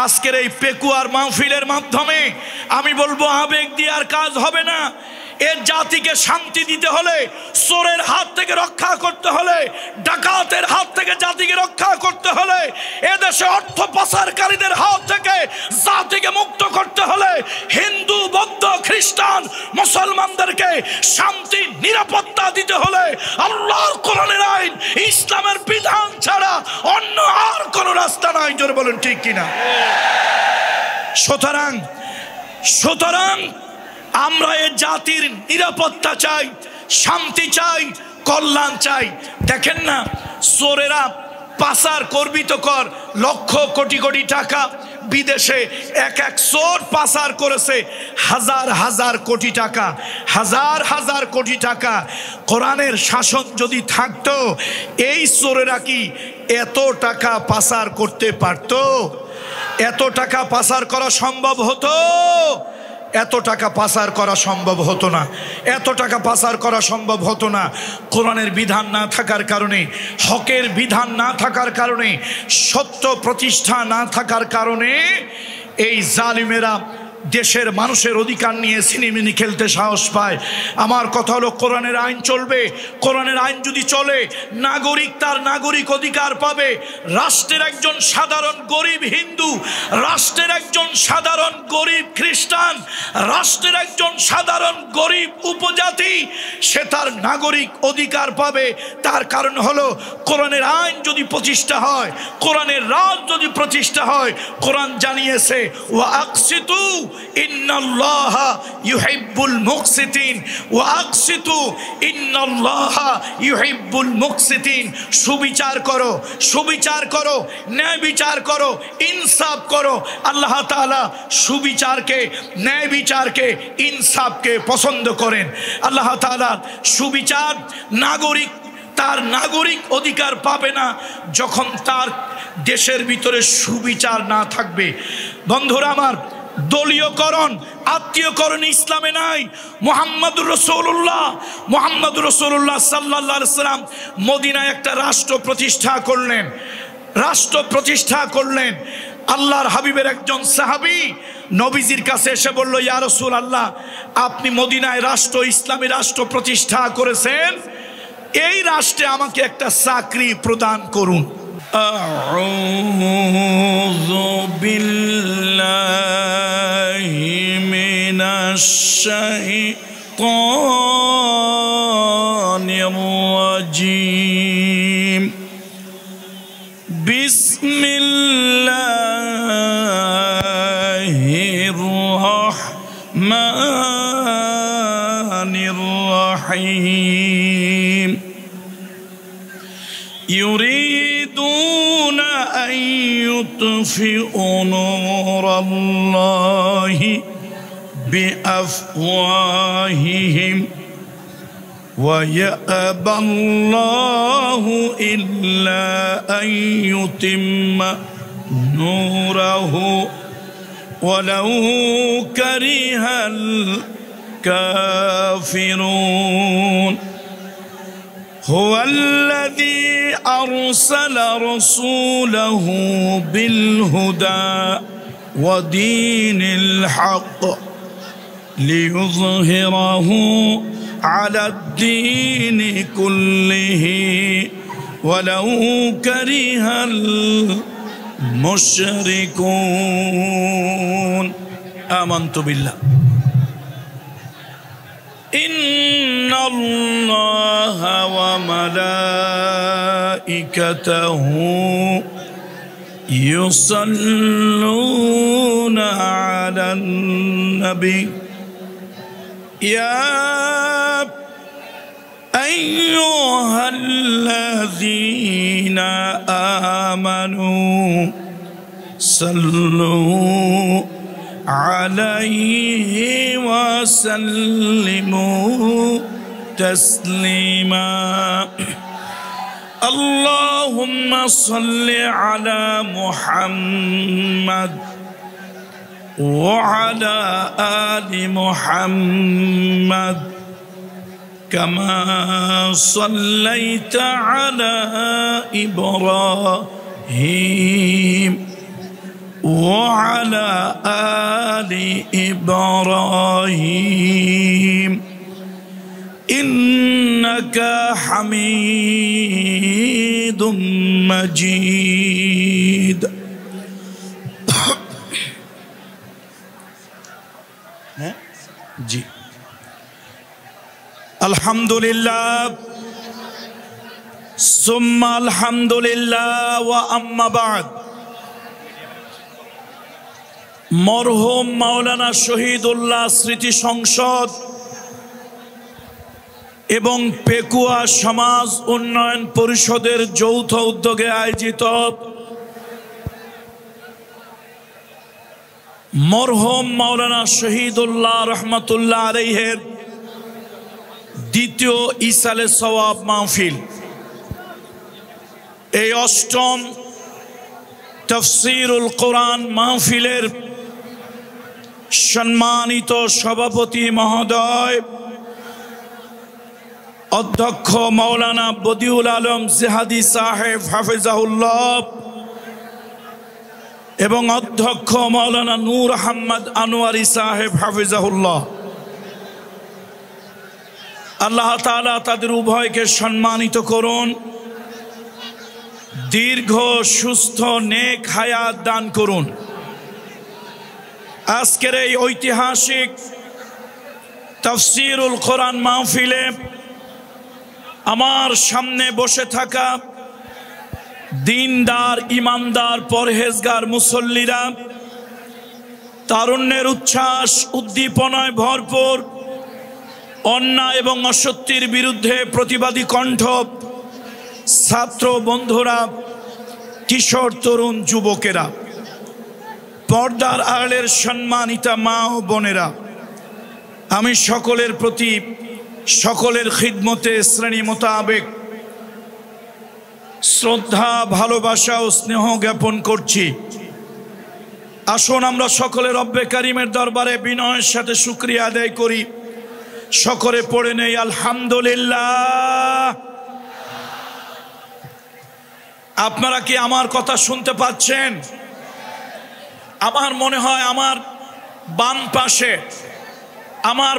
আজকের এই পেকুয়ার মাহফিলের মাধ্যমে আমি বলবো, আবেগ দিয়ে আর কাজ হবে না। এর জাতিকে শান্তি দিতে হলে, চোরের হাত থেকে রক্ষা করতে হলে, ডাকাতের হাত থেকে জাতিকে রক্ষা করতে হলে, এদেশে অর্থ পাচারকারীদের হাত থেকে জাতিকে মুক্ত করতে হলে, হিন্দু বৌদ্ধ খ্রিস্টান মুসলমানদেরকে শান্তি নিরাপত্তা দিতে হলে আল্লাহর কোরআনের আইন ইসলামের বিধান ছাড়া অন্য আর কোন রাস্তা নাই। জোরে বলেন ঠিক কিনা? সুতরাং আমরা এই জাতির নিরাপত্তা চাই, শান্তি চাই, কল্যাণ চাই। দেখেন না, চোরেরা পাচার করবি তো কর, লক্ষ কোটি কোটি টাকা বিদেশে এক এক চোর পাচার করেছে হাজার হাজার কোটি টাকা, হাজার হাজার কোটি টাকা। কোরআনের শাসন যদি থাকতো, এই চোরেরা কি এত টাকা পাচার করতে পারতো? এত টাকা পাচার করা সম্ভব হতো? এত টাকা পাচার করা সম্ভব হতো না, এত টাকা পাচার করা সম্ভব হতো না। কোরআনের বিধান না থাকার কারণে, হকের বিধান না থাকার কারণে, সত্য প্রতিষ্ঠা না থাকার কারণে এই জালিমেরা দেশের মানুষের অধিকার নিয়ে ছিনিমিনি খেলতে সাহস পায়। আমার কথা হলো, কোরআনের আইন চলবে। কোরআনের আইন যদি চলে, নাগরিক তার নাগরিক অধিকার পাবে। রাষ্ট্রের একজন সাধারণ গরিব হিন্দু, রাষ্ট্রের একজন সাধারণ গরিব খ্রিস্টান, রাষ্ট্রের একজন সাধারণ গরিব উপজাতি, সে তার নাগরিক অধিকার পাবে। তার কারণ হলো, কোরআনের আইন যদি প্রতিষ্ঠা হয়, কোরআনের রাজ যদি প্রতিষ্ঠা হয়, কোরআন জানিয়েছে ওয়া আকসিতু ইন্নাল্লাহা ইউহিব্বুল মুকসিতিন, ওয়া আকসিতু ইন্নাল্লাহা ইউহিব্বুল মুকসিতিন। সুবিচার করো, সুবিচার করো, ন্যায় বিচার করো, ইনসাফ করো। আল্লাহ তাআলা সুবিচারকে, ন্যায় বিচারকে, ইনসাফকে পছন্দ করেন। আল্লাহ তাআলা সুবিচার, নাগরিক তার নাগরিক অধিকার পাবে না যখন তার দেশের ভিতরে সুবিচার না থাকবে। বন্ধুরা আমার, দলীয়করণ, আত্মীয়করণ ইসলামে নাই। মুহাম্মদুর রাসূলুল্লাহ সাল্লাল্লাহু আলাইহি সাল্লাম মদিনায় একটা রাষ্ট্র প্রতিষ্ঠা করলেন। আল্লাহর হাবিবের একজন সাহাবী নবীজির কাছে এসে বলল, ইয়া রাসূলুল্লাহ, আপনি মদিনায় রাষ্ট্র, ইসলামী রাষ্ট্র প্রতিষ্ঠা করেছেন, এই রাষ্ট্রে আমাকে একটা চাকরি প্রদান করুন। আউযু বিল্লাহি মিনাশ শাইতানির রাজীম। বিসমিল্লাহির রাহমানির রাহিম। يريدون أن يطفئوا نور الله بأفواههم ويأبى الله إلا أن يتم نوره ولو كره الكافرون هو الذي أرسل رسوله بالهدى ودين الحق ليظهره على الدين كله ولو كره المشركون آمنت بالله إن الله وملائكته يصلون على النبي يا أيها الذين آمنوا صلوا عليه وسلموا تسليما اللهم صل على محمد وعلى آل محمد كما صليت على إبراهيم وعلى آل إبراهيم إنك حميد مجيد. জি আলহামদুলিল্লাহ সুম্মা আলহামদুলিল্লাহ ওয়া আম্মা বাদ। মরহুম মাওলানা শহীদুল্লাহ স্মৃতি সংসদ এবং পেকুয়া সমাজ উন্নয়ন পরিষদের যৌথ উদ্যোগে আয়োজিত মরহুম মাওলানা শহীদুল্লাহ রহমতুল্লাহ আলাইহির দ্বিতীয় ইসালে সওয়াব মাহফিল, এই অষ্টম তাফসীরুল কোরআন মাহফিলের সম্মানিত সভাপতি মহোদয় অধ্যক্ষ মাওলানা বদিউল আলম জিহাদি সাহেব হাফিজাহুল্লাহ এবং অধ্যক্ষ মাওলানা নূর আহমদ আনোয়ারি সাহেব হাফিজাহুল্লাহ, আল্লাহ তাআলা তাদের উভয়কে সম্মানিত করুন, দীর্ঘ সুস্থ নেক হায়াত দান করুন। আজকের এই ঐতিহাসিক তাফসীরুল কোরআন মাহফিলে আমার সামনে বসে থাকা দিনদার ইমানদার পরহেজগার মুসল্লিরা, তারুণ্যের উচ্ছ্বাস উদ্দীপনায় ভরপুর, অন্যায় এবং অসত্যের বিরুদ্ধে প্রতিবাদী কণ্ঠ, ছাত্র বন্ধুরা, কিশোর তরুণ যুবকেরা, পর্দার আড়ালের সম্মানিতা মা ও বোনেরা, আমি সকলের প্রতি সকলের খিদমতে শ্রেণী মোতাবেক শ্রদ্ধা, ভালোবাসা ও স্নেহ জ্ঞাপন করছি। আসুন আমরা সকলে রব্বে কারিমের দরবারে বিনয়ের সাথে শুকরিয়া আদায় করি। সকলে পড়ে নেই আলহামদুলিল্লাহ। আপনারা কি আমার কথা শুনতে পাচ্ছেন? আমার মনে হয় আমার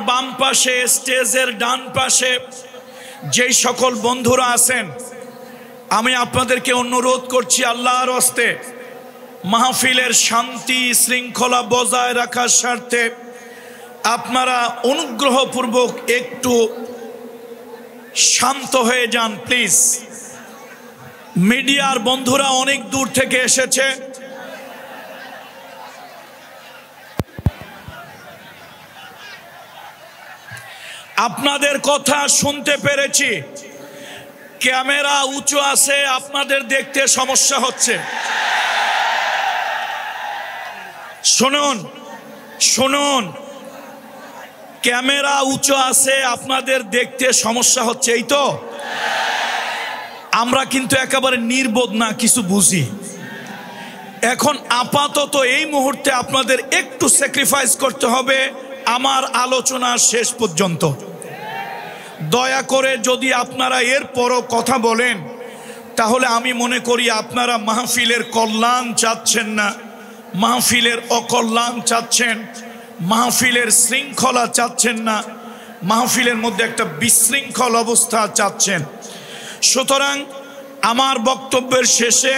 বাম পাশে স্টেজের ডান পাশে যেই সকল বন্ধুরা আছেন, আমি আপনাদেরকে অনুরোধ করছি আল্লাহর হস্তে মাহফিলের শান্তি শৃঙ্খলা বজায় রাখার স্বার্থে আপনারা অনুগ্রহপূর্বক একটু শান্ত হয়ে যান প্লিজ। মিডিয়ার বন্ধুরা অনেক দূর থেকে এসেছে, আপনাদের কথা শুনতে পেরেছি। ক্যামেরা উঁচু আছে, আপনাদের দেখতে সমস্যা হচ্ছে। শুনুন, ক্যামেরা উঁচু আছে, আপনাদের দেখতে সমস্যা হচ্ছে, এই তো। আমরা কিন্তু একেবারে নির্বোধ না, কিছু বুঝি। এখন আপাতত এই মুহূর্তে আপনাদের একটু স্যাক্রিফাইস করতে হবে আমার আলোচনার শেষ পর্যন্ত। দয়া করে যদি আপনারা এরপরও কথা বলেন, তাহলে আমি মনে করি আপনারা মাহফিলের কল্যাণ চাচ্ছেন না, মাহফিলের অকল্যাণ চাচ্ছেন, মাহফিলের শৃঙ্খলা চাচ্ছেন না, মাহফিলের মধ্যে একটা বিশৃঙ্খল অবস্থা চাচ্ছেন। সুতরাং আমার বক্তব্যের শেষে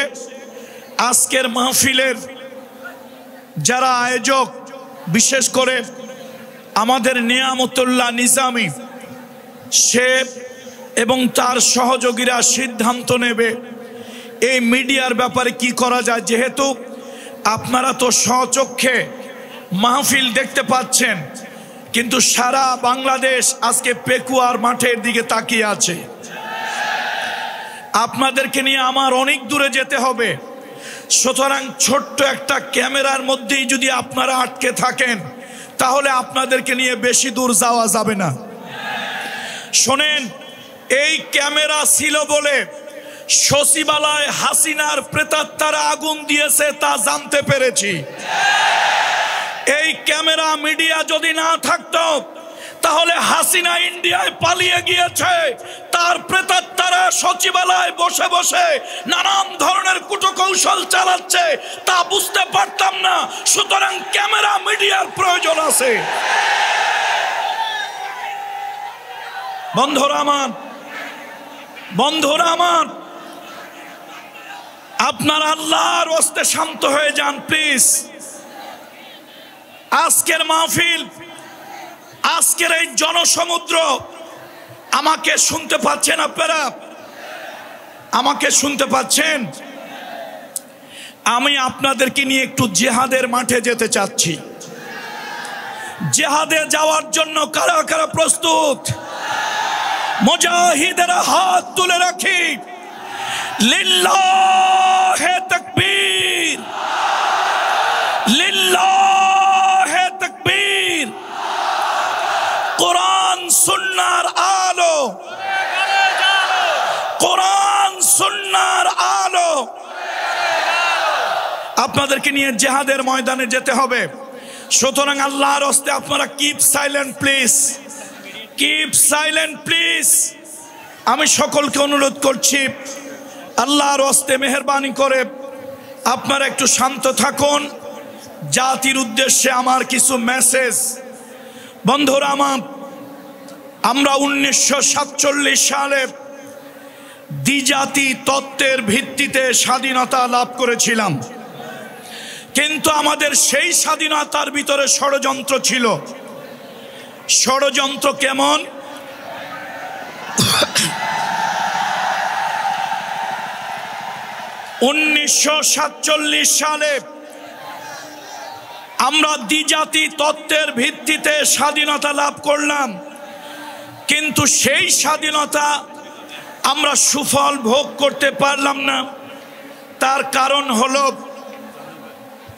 আজকের মাহফিলের যারা আয়োজক, বিশেষ করে আমাদের নিয়ামতুল্লাহ নিজামী, সে এবং তার সহযোগীরা সিদ্ধান্ত নেবে এই মিডিয়ার ব্যাপারে কি করা যায়। যেহেতু আপনারা তো স্বচক্ষে মাহফিল দেখতে পাচ্ছেন, কিন্তু সারা বাংলাদেশ আজকে পেকুয়ার মাঠের দিকে তাকিয়ে আছে। আপনাদেরকে নিয়ে আমার অনেক দূরে যেতে হবে। সুতরাং ছোট্ট একটা ক্যামেরার মধ্যেই যদি আপনারা আটকে থাকেন, তাহলে আপনাদেরকে নিয়ে বেশি দূর যাওয়া যাবে না। শোনেন, এই ক্যামেরা ছিল বলে সচিবালয় হাসিনার প্রেতাত্মারা আগুন দিয়েছে তা জানতে পেরেছি। এই ক্যামেরা মিডিয়া যদি না থাকতো, তাহলে হাসিনা ইন্ডিয়ায় পালিয়ে গিয়েছে তার প্রেতাত্মারা সচিবালয়ে বসে বসে নানান ধরনের কুটকৌশল চালাচ্ছে তা বুঝতে পারতাম না। সুতরাং ক্যামেরা মিডিয়ার প্রয়োজন আছে। বন্ধুরা আমার, আপনার আল্লাহর ওয়াস্তে শান্ত হয়ে যান প্লিজ। আজকের মাহফিল, আজকের এই জনসমুদ্র, আমাকে শুনতে পাচ্ছেন আপনারা? আমাকে শুনতে পাচ্ছেন? আমি আপনাদেরকে নিয়ে একটু জিহাদের মাঠে যেতে চাচ্ছি। জিহাদে যাওয়ার জন্য কারা কারা প্রস্তুত? মুজাহিদেরা হাত তুলে রাখি। লিল্লাহে তাকবীর, লিল্লাহে তাকবীর। কোরআন সুন্নাহর আলো, কোরআন সুন্নাহর আলো। আপনাদেরকে নিয়ে জিহাদের ময়দানে যেতে হবে। সুতরাং আল্লাহর হস্তে আপনারা keep silent please, keep silent please. আমি সকলকে অনুরোধ করছি, আল্লাহর হস্তে মেহেরবানি করে আপনারা একটু শান্ত থাকুন। জাতির উদ্দেশ্যে আমার কিছু মেসেজ। বন্ধুরা আমার, আমরা 1947 সালে দ্বিজাতি তত্ত্বের ভিত্তিতে স্বাধীনতা লাভ করেছিলাম, কিন্তু আমাদের সেই স্বাধীনতার ভিতরে ষড়যন্ত্র ছিল। ষড়যন্ত্র কেমন? 1947 সালে আমরা দ্বিজাতি তত্ত্বের ভিত্তিতে স্বাধীনতা লাভ করলাম, কিন্তু সেই স্বাধীনতা আমরা সুফল ভোগ করতে পারলাম না। তার কারণ হলো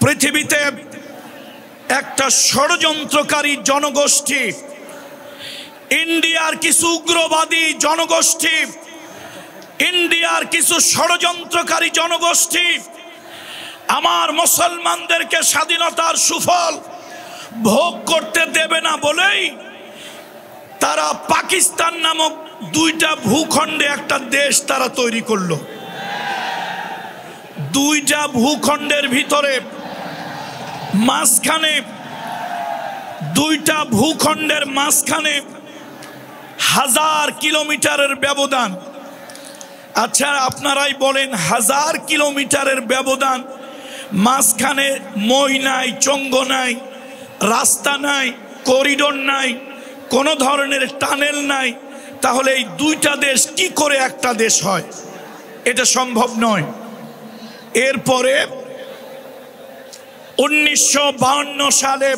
পৃথিবীতে একটা ষড়যন্ত্রকারী জনগোষ্ঠী, ইন্ডিয়ার কিছু উগ্রবাদী জনগোষ্ঠী, ইন্ডিয়ার কিছু ষড়যন্ত্রকারী জনগোষ্ঠী আমার মুসলমানদেরকে স্বাধীনতার সুফল ভোগ করতে দেবে না বলেই তারা পাকিস্তান নামক দুইটা ভূখণ্ডে একটা দেশ তারা তৈরি করলো। দুইটা ভূখণ্ডের ভিতরে মাঝখানে, দুইটা ভূখণ্ডের মাঝখানে 1000 কিলোমিটারের ব্যবধান। আচ্ছা আপনারাই বলেন, 1000 কিলোমিটারের ব্যবধান, মাঝখানে মই নাই, চঙ্গ নাই, রাস্তা নাই, করিডোর নাই, কোনো ধরনের টানেল নাই, তাহলে এই দুইটা দেশ কি করে একটা দেশ হয়? এটা সম্ভব নয়। এরপরে 1952 সালে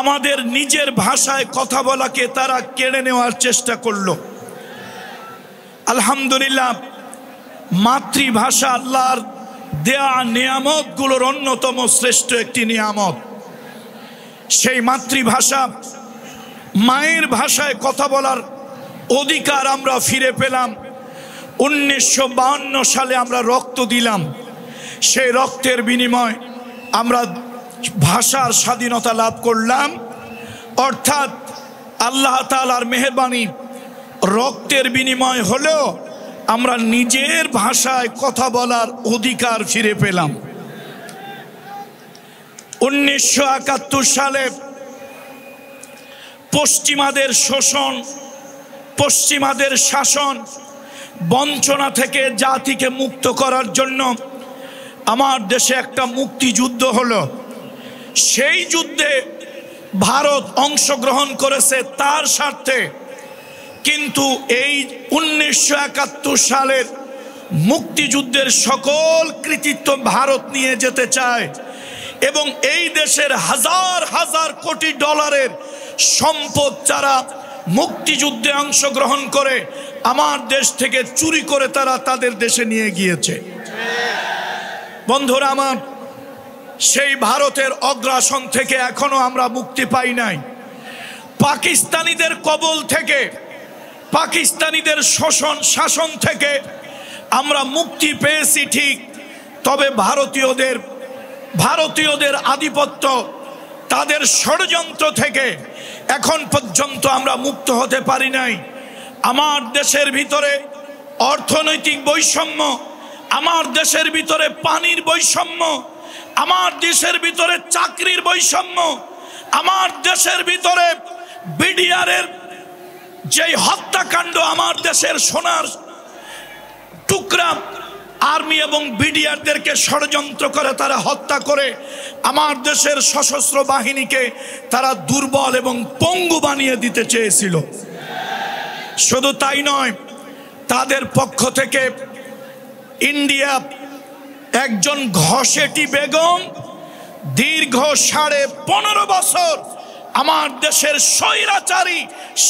আমাদের নিজের ভাষায় কথা বলাকে তারা কেড়ে নেওয়ার চেষ্টা করলো। আলহামদুলিল্লাহ, মাতৃভাষা আল্লাহর দেয়া নিয়ামত গুলোর অন্যতম শ্রেষ্ঠ একটি নিয়ামত। সেই মাতৃভাষা, মায়ের ভাষায় কথা বলার অধিকার আমরা ফিরে পেলাম। 1952 সালে আমরা রক্ত দিলাম। সেই রক্তের বিনিময় আমরা ভাষার স্বাধীনতা লাভ করলাম। অর্থাৎ আল্লাহ তাআলার মেহেরবানি, রক্তের বিনিময় হলেও আমরা নিজের ভাষায় কথা বলার অধিকার ফিরে পেলাম। 1971 সালে পশ্চিমাদের শোষণ, পশ্চিমাদের শাসন, বঞ্চনা থেকে জাতিকে মুক্ত করার জন্য আমার দেশে একটা মুক্তিযুদ্ধ হলো। সেই যুদ্ধে ভারত অংশগ্রহণ করেছে তার স্বার্থে, কিন্তু এই 1971 সালের মুক্তিযুদ্ধের সকল কৃতিত্ব ভারত নিয়ে যেতে চায় এবং এই দেশের হাজার হাজার কোটি ডলারের সম্পদ যারা মুক্তিযুদ্ধে অংশগ্রহণ করে আমার দেশ থেকে চুরি করে তারা তাদের দেশে নিয়ে গিয়েছে। বন্ধুরা আমার, সেই ভারতের অগ্রাসন থেকে এখনো আমরা মুক্তি পাই নাই। পাকিস্তানিদের কবল থেকে, পাকিস্তানিদের শাসন থেকে আমরা মুক্তি পেয়েছি ঠিক, তবে ভারতীয়দের আধিপত্য, তাদের ষড়যন্ত্র থেকে এখন পর্যন্ত আমরা মুক্ত হতে পারি নাই। আমার দেশের ভিতরে অর্থনৈতিক বৈষম্য, আমার দেশের ভিতরে পানির বৈষম্য, আমার দেশের ভিতরে চাকরির বৈষম্য, আমার দেশের ভিতরে বিডিআরের যে হত্যাকাণ্ড, আমার দেশের সোনার টুকরা আর্মি এবং বিডিআরদেরকে ষড়যন্ত্র করে তারা হত্যা করে আমার দেশের সশস্ত্র বাহিনীকে তারা দুর্বল এবং পঙ্গু বানিয়ে দিতে চেয়েছিল। শুধু তাই নয়, তাদের পক্ষ থেকে ইন্ডিয়া একজন ঘসেটি বেগম দীর্ঘ 15.5 বছর আমার দেশের স্বৈরাচারী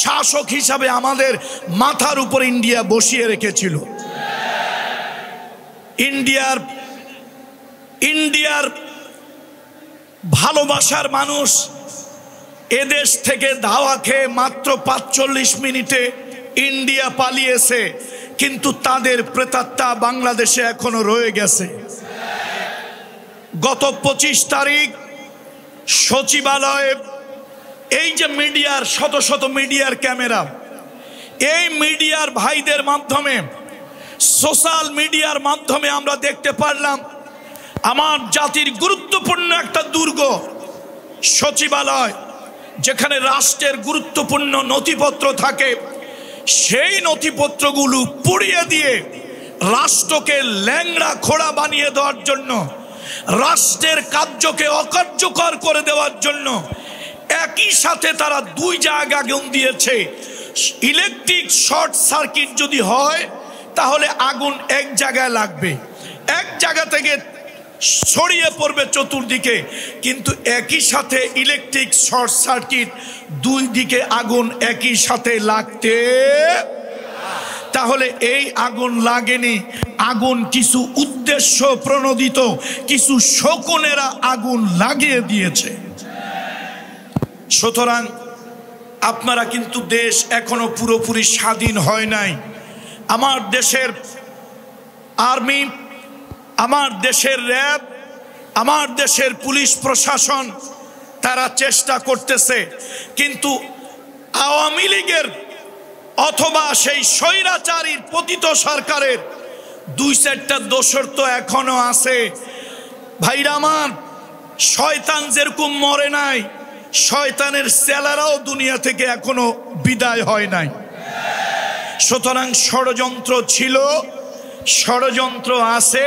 শাসক হিসাবে আমাদের মাথার উপর ইন্ডিয়া বসিয়ে রেখেছিল। ইন্ডিয়ার ভালোবাসার মানুষ এদেশ থেকে ধাওয়া খেয়ে মাত্র 45 মিনিটে ইন্ডিয়া পালিয়েছে, কিন্তু তাদের প্রেতাত্মা বাংলাদেশে এখনো রয়ে গেছে। গত 25 তারিখ সচিবালয়ে এই যে মিডিয়ার শত শত মিডিয়ার ক্যামেরা, এই মিডিয়ার ভাইদের মাধ্যমে, সোশ্যাল মিডিয়ার মাধ্যমে আমরা দেখতে পারলাম আমার জাতির গুরুত্বপূর্ণ একটা দুর্গ সচিবালয়, যেখানে রাষ্ট্রের গুরুত্বপূর্ণ নথিপত্র থাকে, সেই নথিপত্রগুলো পুড়িয়ে দিয়ে রাষ্ট্রকে ল্যাংড়া খোড়া বানিয়ে দেওয়ার জন্য, রাষ্ট্রের কার্যকে অকার্যকর করে দেওয়ার জন্য একই সাথে তারা 2 জায়গা আগুন দিয়েছে। ইলেকট্রিক শর্ট সার্কিট যদি হয় তাহলে আগুন এক জায়গায় লাগবে, এক জায়গা থেকে ছড়িয়ে পড়বে চতুর্দিকে, কিন্তু একই সাথে ইলেকট্রিক শর্ট সার্কিট 2 দিকে আগুন একই সাথে লাগতে, তাহলে এই আগুন লাগেনি, আগুন কিছু উদ্দেশ্য প্রণোদিত কিছু শকুনেরা আগুন লাগিয়ে দিয়েছে। সুতরাং আপনারা কিন্তু দেশ এখনো পুরোপুরি স্বাধীন হয় নাই। আমার দেশের আর্মি, আমার দেশের র্যাব, আমার দেশের পুলিশ প্রশাসন তারা চেষ্টা করতেছে, কিন্তু আওয়ামী লীগের অথবা সেই স্বৈরাচারীর পতিত সরকারের 2-4টা দোসর তো এখনো আছে। ভাইরা আমার, শয়তান যেরকম মরে নাই, শয়তানের সেলারাও দুনিয়া থেকে এখনো বিদায় হয় নাই। সুতরাং ষড়যন্ত্র ছিল, ষড়যন্ত্র আছে,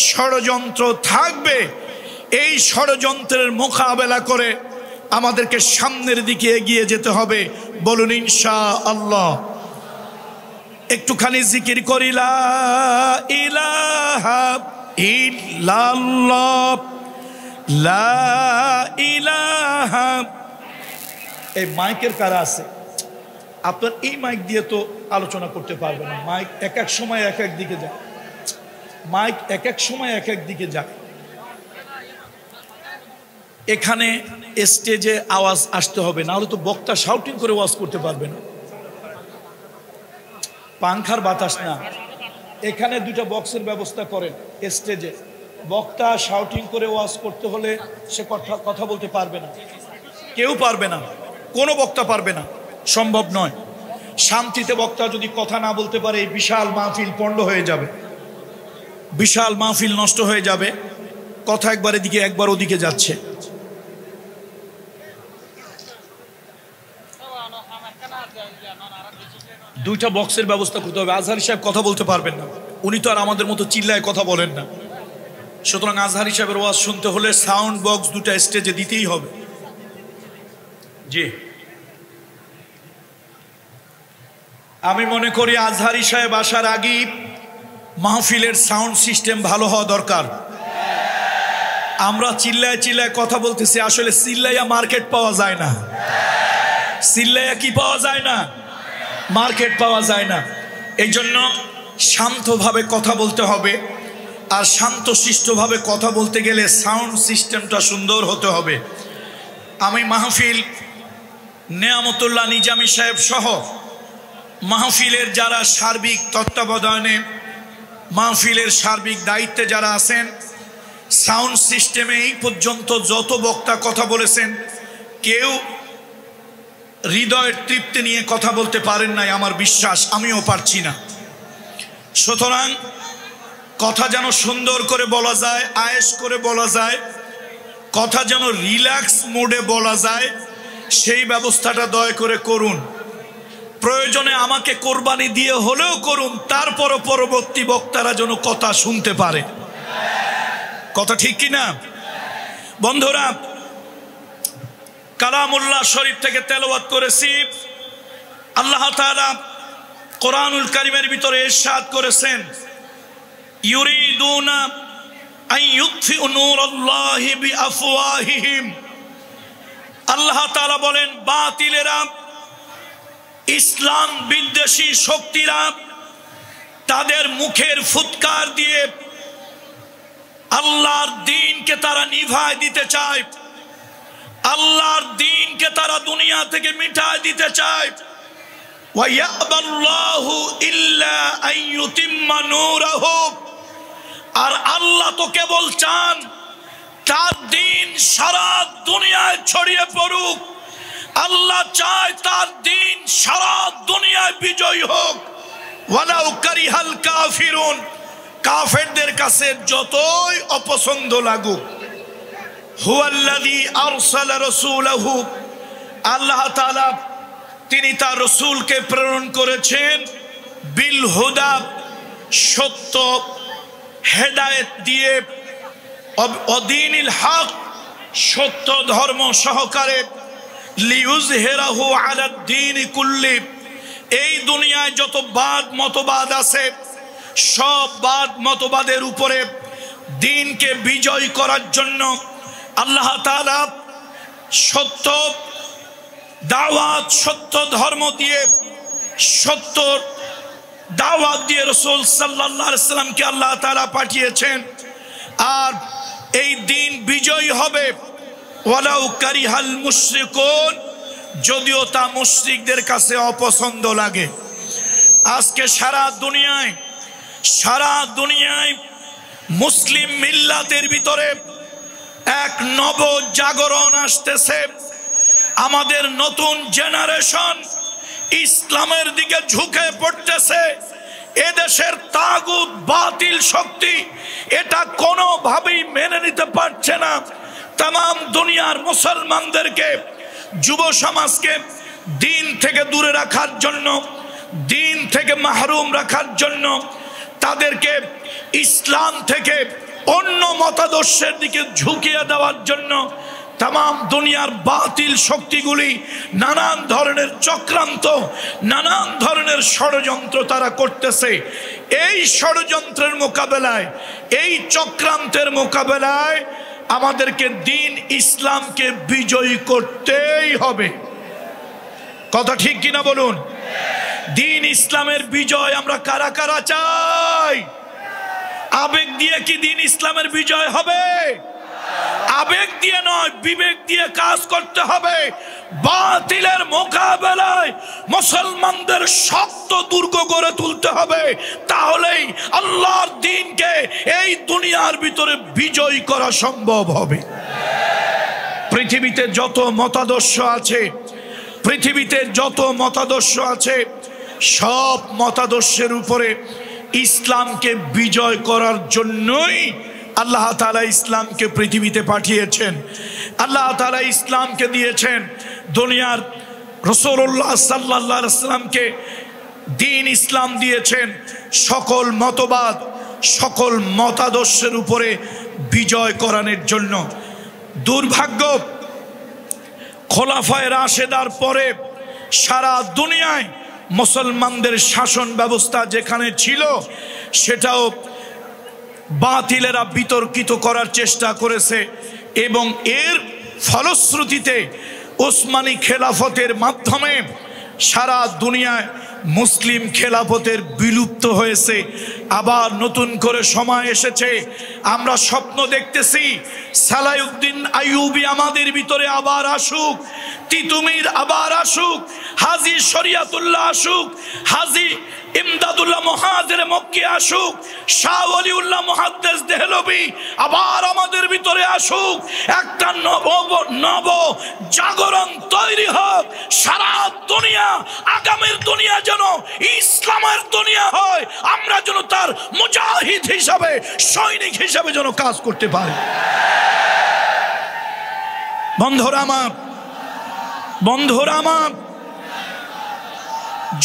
ষড়যন্ত্র থাকবে। এই ষড়যন্ত্রের মোকাবেলা করে আমাদেরকে সামনের দিকে এগিয়ে যেতে হবে। বলুন ইনশাআল্লাহ। একটুখানি জিকির করি, লা ইলাহা ইল্লাল্লাহ, লা ইলাহা। এই মাইকের কারা আছে? আপনার এই মাইক দিয়ে তো আলোচনা করতে পারবেন না। মাইক এক এক সময় এক এক দিকে যায়, মাইক এক এক সময় এক এক দিকে যায়। এখানে স্টেজে আওয়াজ আসতে হবে, না হলে তো বক্তা শাউটিং করে ওয়াজ করতে পারবে না। পাংখার বাতাস না, এখানে 2টা বক্সের ব্যবস্থা করেন স্টেজে। বক্তা শাউটিং করে ওয়াজ করতে হলে সে কথা বলতে পারবে না, কেউ পারবে না, কোনো বক্তা পারবে না, সম্ভব নয়। শান্তিতে বক্তা যদি কথা না বলতে পারে, এই বিশাল মাহফিল পণ্ড হয়ে যাবে, বিশাল মাহফিল নষ্ট হয়ে যাবে। কথা একবার এদিকে একবার ওদিকে যাচ্ছে। দুইটা বক্সের ব্যবস্থা করতে হবে। আজহারী সাহেব কথা বলতে পারবেন না, উনি তো আর আমাদের মতো চিল্লায় কথা বলেন না। সুতরাং আজহারী সাহেবের ওয়াজ শুনতে হলে সাউন্ড বক্স 2টা স্টেজে দিতেই হবে। জি, আমি মনে করি আজহারী সাহেব আসার আগেই মাহফিলের সাউন্ড সিস্টেম ভালো হওয়া দরকার। আমরা চিল্লায় চিল্লায় কথা বলতেছি, আসলে চিল্লাইয়া মার্কেট পাওয়া যায় না। চিল্লাইয়া কি পাওয়া যায় না? মার্কেট পাওয়া যায় না। এই জন্য শান্তভাবে কথা বলতে হবে, আর শান্তশিষ্টভাবে কথা বলতে গেলে সাউন্ড সিস্টেমটা সুন্দর হতে হবে। আমি মাহফিল নেয়ামতুল্লাহ নিজামী সাহেব সহ মাহফিলের যারা সার্বিক তত্ত্বাবধানে, মাহফিলের সার্বিক দায়িত্বে যারা আছেন, সাউন্ড সিস্টেমে এই পর্যন্ত যত বক্তা কথা বলেছেন, কেউ হৃদয়ের তৃপ্তি নিয়ে কথা বলতে পারেন নাই, আমার বিশ্বাস, আমিও পারছি না। সুতরাং কথা যেন সুন্দর করে বলা যায়, আয়েশ করে বলা যায়, কথা যেন রিল্যাক্স মোডে বলা যায়, সেই ব্যবস্থাটা দয়া করে করুন। প্রয়োজনে আমাকে কোরবানি দিয়ে হলেও করুন, তারপরও পরবর্তী বক্তারা যেন কথা শুনতে পারে। কথা ঠিক কিনা বন্ধুরা? কালামুল্লাহ শরীফ থেকে তেলাওয়াত করেছি। আল্লাহ তাআলা কোরআনুল কারীমের ভিতরে ইরশাদ করেছেন, ইউরিদুনা আন ইউতফিউ নূরাল্লাহি বিআফওয়াহিহিম। আল্লাহ তাআলা বলেন, বাতিলেরা, ইসলাম বিদ্বেষী শক্তিরা তাদের মুখের ফুৎকার দিয়ে আল্লাহর দ্বীনকে তারা নিভায় দিতে চায়, আল্লাহর দ্বীনকে তারা দুনিয়া থেকে মিটায় দিতে চায়। ওয়া ইয়াবাল্লাহু ইল্লা আন ইউতিম্মা নূরাহু। আর আল্লাহ তো কেবল চান তার দ্বীন সারা দুনিয়ায় ছড়িয়ে পড়ুক। আল্লাহ চায় তার দ্বীন সারা দুনিয়ায় বিজয়ী হোক। ওয়ালাউ কারিহাল কাফিরুন। কাফেরদের কাছে যতই অপছন্দ লাগুক। হুয়াল্লাযী আরসালা রাসূলাহু। আল্লাহ তাআলা তিনি তার রাসূলকে প্রেরণ করেছেন বিল হুদা, সত্য হেদায়েত দিয়ে, অদীনিল হক, সত্য ধর্ম সহকারে, লিইউযহিরাহু আলাদ দ্বীন কুল্লি। এই দুনিয়ায় যত বাদ মতবাদ আছে, সব বাদ মতবাদের উপরে দ্বীনকে বিজয় করার জন্য আল্লাহ তাআলা সত্য দাওয়াত, সত্য ধর্ম দিয়ে, সত্য দাওয়াত দিয়ে রাসূল সাল্লাল্লাহু আলাইহি ওয়াসাল্লামকে আল্লাহ তাআলা পাঠিয়েছেন। আর এই দ্বীন বিজয়ী হবে ওয়ালাউ কারিহাল মুশরিকুন, যদিও তা মুশরিকদের কাছে অপছন্দ লাগে। আজকে সারা দুনিয়ায় মুসলিম মিল্লাতের ভিতরে এক নব জাগরণ আসতেছে। আমাদের নতুন জেনারেশন ইসলামের দিকে ঝুঁকে পড়তেছে। এদেশের তাগুত বাতিল শক্তি এটা কোনোভাবেই মেনে নিতে পারছে না। তাম দুনিয়ার মুসলমানদেরকে, যুব সমাজকে দ্বীন থেকে দূরে রাখার জন্য, দ্বীন থেকে মাহরুম রাখার জন্য, তাদেরকে ইসলাম থেকে অন্য মতাদর্শের দিকে ঝুঁকিয়ে দেওয়ার জন্য তাম দুনিয়ার বাতিল শক্তিগুলি নানান ধরনের চক্রান্ত, নানান ধরনের ষড়যন্ত্র তারা করতেছে। এই ষড়যন্ত্রের মোকাবেলায়, এই চক্রান্তের মোকাবেলায় আমাদেরকে দ্বীন ইসলামকে বিজয়ী করতেই হবে। কথা ঠিক কিনা বলুন? দ্বীন ইসলামের বিজয় আমরা কারা কারা চাই? আবেগ দিয়ে কি দ্বীন ইসলামের বিজয় হবে? আবেগ দিয়ে নয়, বিবেক দিয়ে কাজ করতে হবে। বাতিলের মোকাবেলায় মুসলমানদের শক্ত দুর্গ গড়ে তুলতে হবে। তাহলেই আল্লাহর দ্বীনকে এই দুনিয়ার ভিতরে বিজয় করা সম্ভব হবে। পৃথিবীতে যত মতাদর্শ আছে, সব মতাদর্শের উপরে ইসলামকে বিজয় করার জন্যই আল্লাহ তাআলা ইসলামকে পৃথিবীতে পাঠিয়েছেন। আল্লাহ তাআলা ইসলামকে দিয়েছেন। দুনিয়ার রাসূলুল্লাহ সাল্লাল্লাহু আলাইহি ওয়াসাল্লামকে দ্বীন ইসলাম দিয়েছেন সকল মতবাদ, সকল মতাদর্শের উপরে বিজয় করানোর জন্য। দুর্ভাগ্য, খোলাফায়ে রাশেদার পরে সারা দুনিয়ায় মুসলমানদের শাসন ব্যবস্থা যেখানে ছিল, সেটাও বাতিলেরা বিতর্কিত করার চেষ্টা করেছে। এবং এর ফলশ্রুতিতে ওসমানী খেলাফতের মাধ্যমে সারা দুনিয়ায় মুসলিম খেলাফতের বিলুপ্ত হয়েছে। আবার নতুন করে সময় এসেছে। আমরা স্বপ্ন দেখতেছি সালাউদ্দিন আইয়ুবী আমাদের ভিতরে আবার আসুক, তিতুমির আবার আসুক, হাজী শরিয়াতুল্লাহ আসুক, হাজী ইমদাদুল্লাহ মুহাজির মক্কি আসুক, শাহ ওলিউল্লাহ মুহাদ্দিস দেহলভী আবার আমাদের ভিতরে আসুক। একটা নব জাগরণ তৈরি হোক। সারা দুনিয়া, আগামীর দুনিয়া যেন ইসলামের দুনিয়া হয়। আমরা যেন তার মুজাহিদ হিসাবে, সৈনিক হিসাবে যেন কাজ করতে পারি। বন্ধুরা আমার,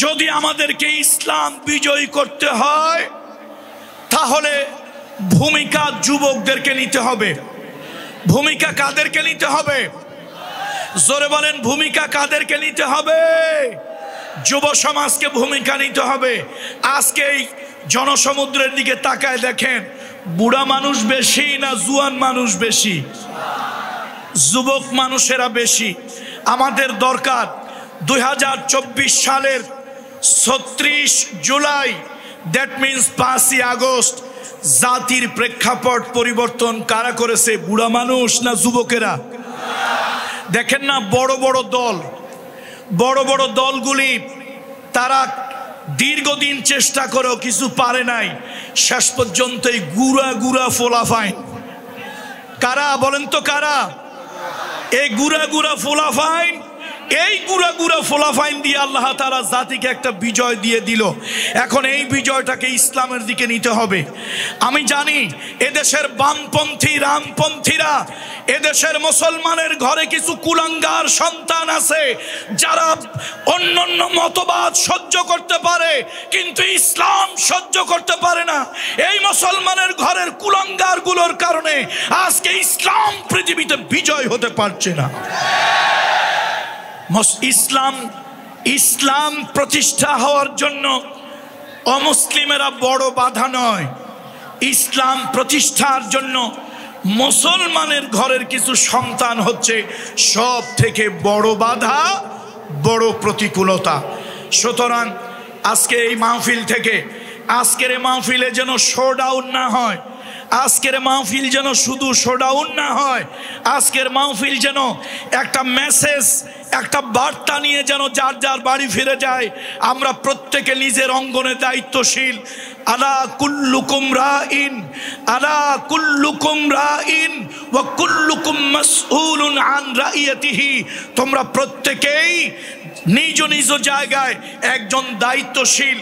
যদি আমাদেরকে ইসলাম বিজয়ী করতে হয় তাহলে ভূমিকা যুবকদেরকে নিতে হবে। ভূমিকা কাদেরকে নিতে হবে? জোরে বলেন, ভূমিকা কাদেরকে নিতে হবে? যুব সমাজকে ভূমিকা নিতে হবে। আজকে এই জনসমুদ্রের দিকে তাকায় দেখেন, বুড়া মানুষ বেশি না জুয়ান মানুষ বেশি? যুবক মানুষেরা বেশি। আমাদের দরকার 2024 সালের 36 জুলাই, দ্যাট মিন্স 5ই আগস্ট, জাতির প্রেক্ষাপট পরিবর্তন কারা করেছে? বুড়া মানুষ না যুবকেরা? দেখেন না, বড় বড় দলগুলি তারা দীর্ঘদিন চেষ্টা করেও কিছু পারে নাই। শেষ পর্যন্ত এই গুড়া ফোলাফাইন। কারা বলেন তো কারা? এই গুড়া ফোলাফাইন, এই গুড়া ফোলাফাইন দিয়ে আল্লাহ তাআলা জাতিকে একটা বিজয় দিয়ে দিল। এখন এই বিজয়টাকে ইসলামের দিকে নিতে হবে। আমি জানি এদেশের বামপন্থী রামপন্থীরা, এদেশের মুসলমানের ঘরে কিছু কুলাঙ্গার সন্তান আছে যারা অন্যান্য মতবাদ সহ্য করতে পারে কিন্তু ইসলাম সহ্য করতে পারে না। এই মুসলমানের ঘরের কুলাঙ্গার গুলোর কারণে আজকে ইসলাম পৃথিবীতে বিজয় হতে পারছে না। ইসলাম প্রতিষ্ঠা হওয়ার জন্য অমুসলিমেরা বড় বাধা নয়। ইসলাম প্রতিষ্ঠার জন্য মুসলমানের ঘরের কিছু সন্তান হচ্ছে সব থেকে বড় বাধা, বড় প্রতিকূলতা। সুতরাং আজকে এই মাহফিল থেকে, আজকের এই মাহফিলে যেন শোডাউন না হয়, আজকের মাহফিল যেন শুধু শোডাউন না হয়, আজকের মাহফিল যেন একটা মেসেজ, একটা বার্তা নিয়ে যেন যার যার বাড়ি ফিরে যায়। আমরা প্রত্যেকে নিজের অঙ্গনে দায়িত্বশীল। আলা কুল্লুকুম রাইন, আলা কুল্লুকুম রাইন ওয়া কুল্লুকুম মাসউলুন আন রাইয়াতিহি। তোমরা প্রত্যেকেই নিজ নিজ জায়গায় একজন দায়িত্বশীল,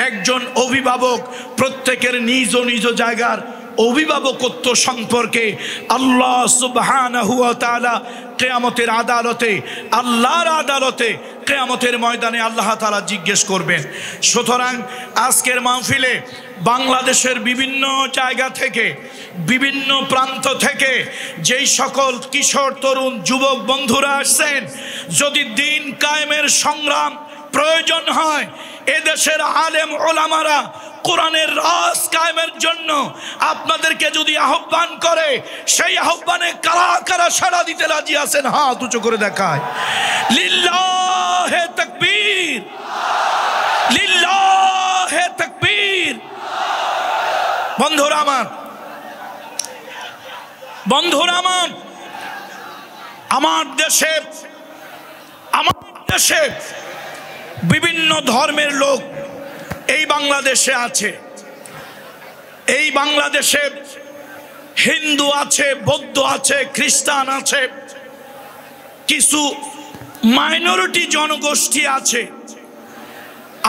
একজন অভিভাবক। প্রত্যেকের নিজ নিজ জায়গার অভিভাবকত্ব সম্পর্কে আল্লাহ সুবহানাহু ওয়া তাআলা কিয়ামতের আদালতে, আল্লাহর আদালতে, কিয়ামতের ময়দানে আল্লাহ তাআলা জিজ্ঞেস করবেন। সুতরাং আজকের মাহফিলে বাংলাদেশের বিভিন্ন জায়গা থেকে, বিভিন্ন প্রান্ত থেকে যেই সকল কিশোর তরুণ যুবক বন্ধুরা আসছেন, যদি দিন কায়েমের সংগ্রাম প্রয়োজন হয়, এদেশের আলেম ওলামারা কোরআনের রাজ কায়েমের জন্য আপনাদেরকে যদি আহ্বান করে, সেই আহ্বানে কারা কারা সাড়া দিতে রাজি আছেন? হাত উঁচু করে দেখায়। লিল্লাহে তাকবীর, লিল্লাহে তাকবীর। বন্ধুরা আমার, আমার দেশে বিভিন্ন ধর্মের লোক এই বাংলাদেশে আছে। এই বাংলাদেশে হিন্দু আছে, বৌদ্ধ আছে, খ্রিস্টান আছে, কিছু মাইনরিটি জনগোষ্ঠী আছে।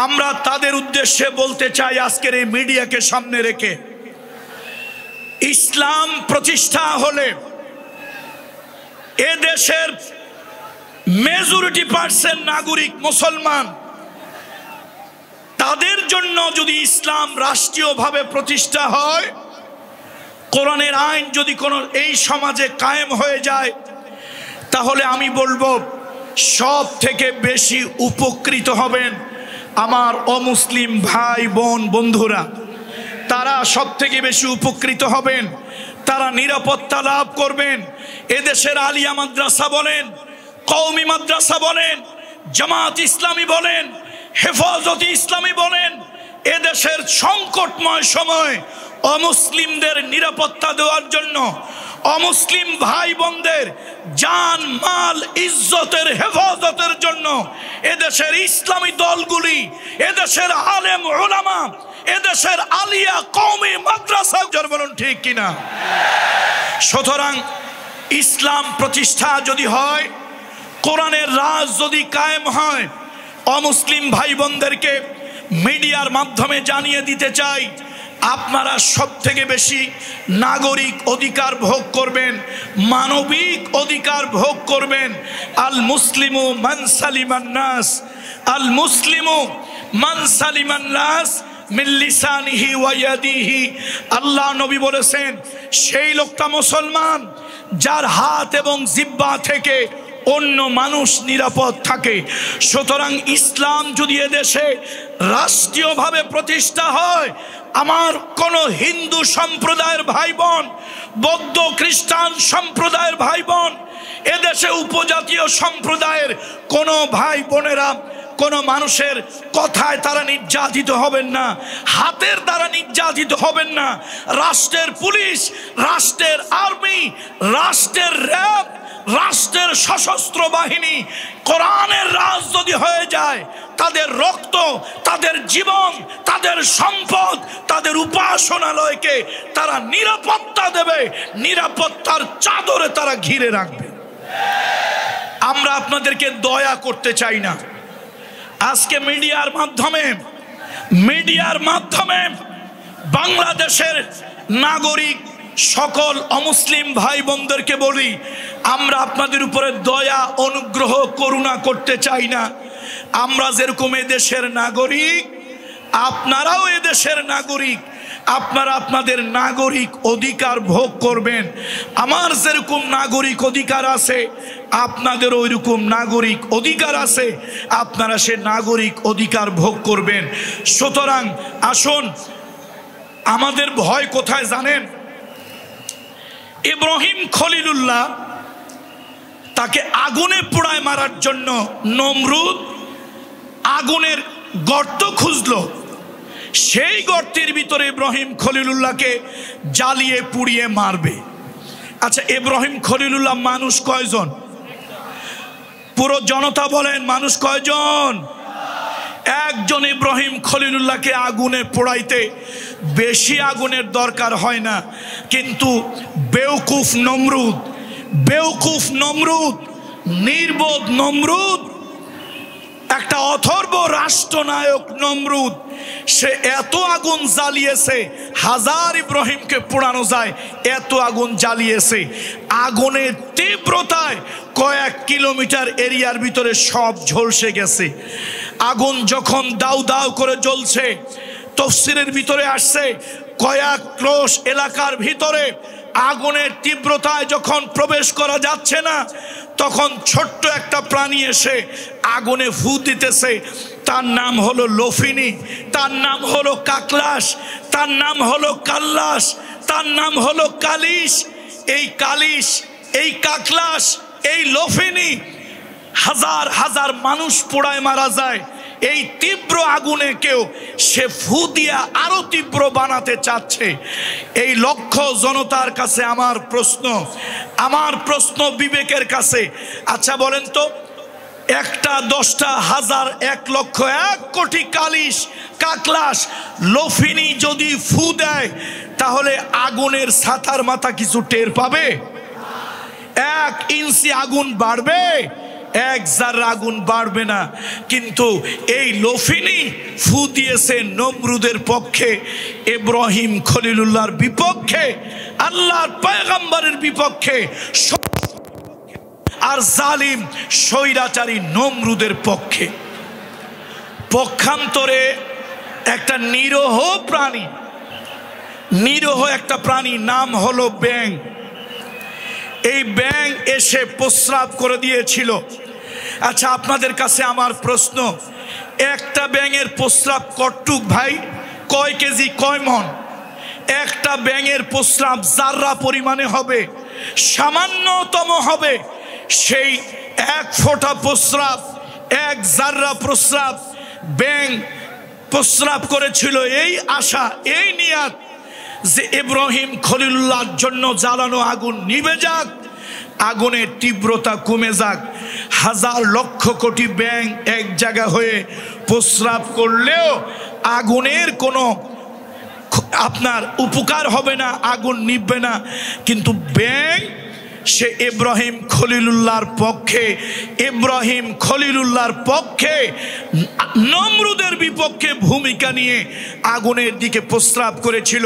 আমরা তাদের উদ্দেশ্যে বলতে চাই, আজকের এই মিডিয়াকে সামনে রেখে, ইসলাম প্রতিষ্ঠা হলে এ দেশের মেজরিটি পার্সেন্ট নাগরিক মুসলমান, তাদের জন্য যদি ইসলাম রাষ্ট্রীয়ভাবে প্রতিষ্ঠা হয়, কোরআনের আইন যদি কোনো এই সমাজে কায়েম হয়ে যায়, তাহলে আমি বলবো সব থেকে বেশি উপকৃত হবেন আমার অমুসলিম ভাই বোন বন্ধুরা। তারা সব থেকে বেশি উপকৃত হবেন, তারা নিরাপত্তা লাভ করবেন। এদেশের আলিয়া মাদ্রাসা বলেন, কওমি মাদ্রাসা বলেন, জামাত ইসলামী বলেন, হেফাজত ইসলামী বলেন, এদেশের সংকটময় সময় অমুসলিমদের নিরাপত্তা দেওয়ার জন্য, অমুসলিম ভাই বোনদের জান মাল ইজ্জতের হেফাজতের জন্য এদেশের ইসলামী দলগুলি, এদেশের আলেম উলামা, এদেশের আলিয়া কওমি মাদ্রাসা, বলুন ঠিক কিনা? সুতরাং ইসলাম প্রতিষ্ঠা যদি হয়, কোরআনের রাজ যদি কায়েম হয়, অমুসলিম ভাই বোনদেরকে মিডিয়ার মাধ্যমে জানিয়ে দিতে চাই, আপনারা সব থেকে বেশি নাগরিক অধিকার ভোগ করবেন, মানবিক অধিকার ভোগ করবেন। আল মুসলিমু মান সালিমান নাস, আল মুসলিমু মান সালিমান নাস মিন লিসানিহি ওয়া ইয়াদিহি। আল্লাহ নবী বলেছেন, সেই লোকটা মুসলমান যার হাত এবং জিহ্বা থেকে অন্য মানুষ নিরাপদ থাকে। সুতরাং ইসলাম যদি এদেশে রাষ্ট্রীয়ভাবে প্রতিষ্ঠা হয়, আমার কোন হিন্দু সম্প্রদায়ের ভাই বোন, বৌদ্ধ খ্রিস্টান সম্প্রদায়ের ভাই বোন, এদেশে উপজাতীয় সম্প্রদায়ের কোন ভাই বোনেরা কোন মানুষের কথায় তারা নির্যাতিত হবেন না, হাতের দ্বারা নির্যাতিত হবেন না। রাষ্ট্রের পুলিশ, রাষ্ট্রের আর্মি, রাষ্ট্রের র্যাব, রাষ্ট্রের সশস্ত্র বাহিনী কোরআনের রাজ যদি হয়ে যায়, তাদের রক্ত, তাদের জীবন, তাদের সম্পদ, তাদের উপাসনালয়কে তারা নিরাপত্তা দেবে, নিরাপত্তার চাদরে তারা ঘিরে রাখবে। আমরা আপনাদেরকে দয়া করতে চাই না। আজকে মিডিয়ার মাধ্যমে বাংলাদেশের নাগরিক সকল অমুসলিম ভাই বোনদেরকে বলি, আমরা আপনাদের উপরে দয়া, অনুগ্রহ, করুণা করতে চাই না। আমরা যেরকম এদেশের নাগরিক, আপনারাও এদেশের নাগরিক, আপনারা আপনাদের নাগরিক অধিকার ভোগ করবেন। আমার যেরকম নাগরিক অধিকার আছে, আপনাদের ওইরকম নাগরিক অধিকার আছে, আপনারা সে নাগরিক অধিকার ভোগ করবেন। সুতরাং আসুন, আমাদের ভয় কোথায় জানেন? ইব্রাহিম খলিলুল্লাহ, তাকে আগুনে পোড়ায় মারার জন্য নমরুদ আগুনের গর্ত খুঁজলো। সেই গর্তের ভিতরে ইব্রাহিম খলিলুল্লাহকে জ্বালিয়ে পুড়িয়ে মারবে। আচ্ছা, ইব্রাহিম খলিলুল্লাহ মানুষ কয়জন? পুরো জনতা বলেন, মানুষ কয়জন? একজন ইব্রাহিম খলিলুল্লাহকে আগুনে পোড়াইতে বেশি আগুনের দরকার হয় না। কিন্তু বেওকুফ নমরুদ, নির্বোধ নমরুদ, একটা অথর্ব রাষ্ট্রনায়ক নমরুদ, সে এত আগুন জ্বালিয়েছে, হাজার ইব্রাহিমকে পোড়ানো যায় এত আগুন জ্বালিয়েছে। আগুনের তীব্রতায় কয়েক কিলোমিটার এরিয়ার ভিতরে সব ঝলসে গেছে। আগুন যখন দাউ দাউ করে জ্বলছে, তাফসীরের ভিতরে আসছে কয়েক ক্রোশ এলাকার ভিতরে আগুনের তীব্রতায় যখন প্রবেশ করা যাচ্ছে না, তখন ছোট্ট একটা প্রাণী এসে আগুনে ফু দিতেছে। তার নাম হলো লফিনী, তার নাম হলো কাকলাস, তার নাম হলো কাল্লাস, তার নাম হলো কালিশ। এই কালিশ, এই কাকলাস, এই লফিনী হাজার হাজার মানুষ পোড়ায় মারা যায়। এই তীব্র আগুনে কেউ সে ফু দিয়া আরো তীব্র বানাতে চাচ্ছে। এই লক্ষ জনতার কাছে আমার প্রশ্ন বিবেকের কাছে, আচ্ছা বলেন তো, একটা, 10টা, 1000, 1 লক্ষ, 1 কোটি কালিশ, কাকলাস, লফিনী যদি ফু দেয়, তাহলে আগুনের ছাতার মাথা কিছু টের পাবে? 1 ইঞ্চি আগুন বাড়বে? 1 জাররা আগুন বাড়বে না। কিন্তু এই লফিনী ফু দিয়েছে নমরুদের পক্ষে, ইব্রাহিম খলিলুল্লাহর বিপক্ষে, আল্লাহর পয়গম্বরের বিপক্ষে, আর জালিম স্বৈরাচারী নমরুদের পক্ষে। পক্ষান্তরে একটা নিরীহ একটা প্রাণী নাম হলো ব্যাঙ। এই ব্যাঙ এসে প্রস্রাব করে দিয়েছিল। আচ্ছা, আপনাদের কাছে আমার প্রশ্ন, একটা ব্যাঙের প্রস্রাব কতটুক ভাই? কয় কেজি, কয় মন? একটা ব্যাঙের প্রস্রাব জাররা পরিমাণে হবে, সামান্যতম হবে। সেই 1 ফোঁটা প্রস্রাব, 1 জাররা প্রস্রাব ব্যাঙ প্রস্রাব করেছিল এই আশা, এই নিয়াত যে ইব্রাহিম খলিলুল্লাহর জন্য জ্বালানো আগুন নিভে যাক, আগুনের তীব্রতা কমে যাক। হাজার লক্ষ কোটি ব্যাঙ এক জায়গা হয়ে প্রস্রাব করলেও আগুনের কোনো আপনার উপকার হবে না, আগুন নিভবে না। কিন্তু ব্যাঙ সে ইব্রাহিম খলিলুল্লাহর পক্ষে, ইব্রাহিম খলিলুল্লাহর পক্ষে নমরুদের বিপক্ষে ভূমিকা নিয়ে আগুনের দিকে প্রস্রাব করেছিল।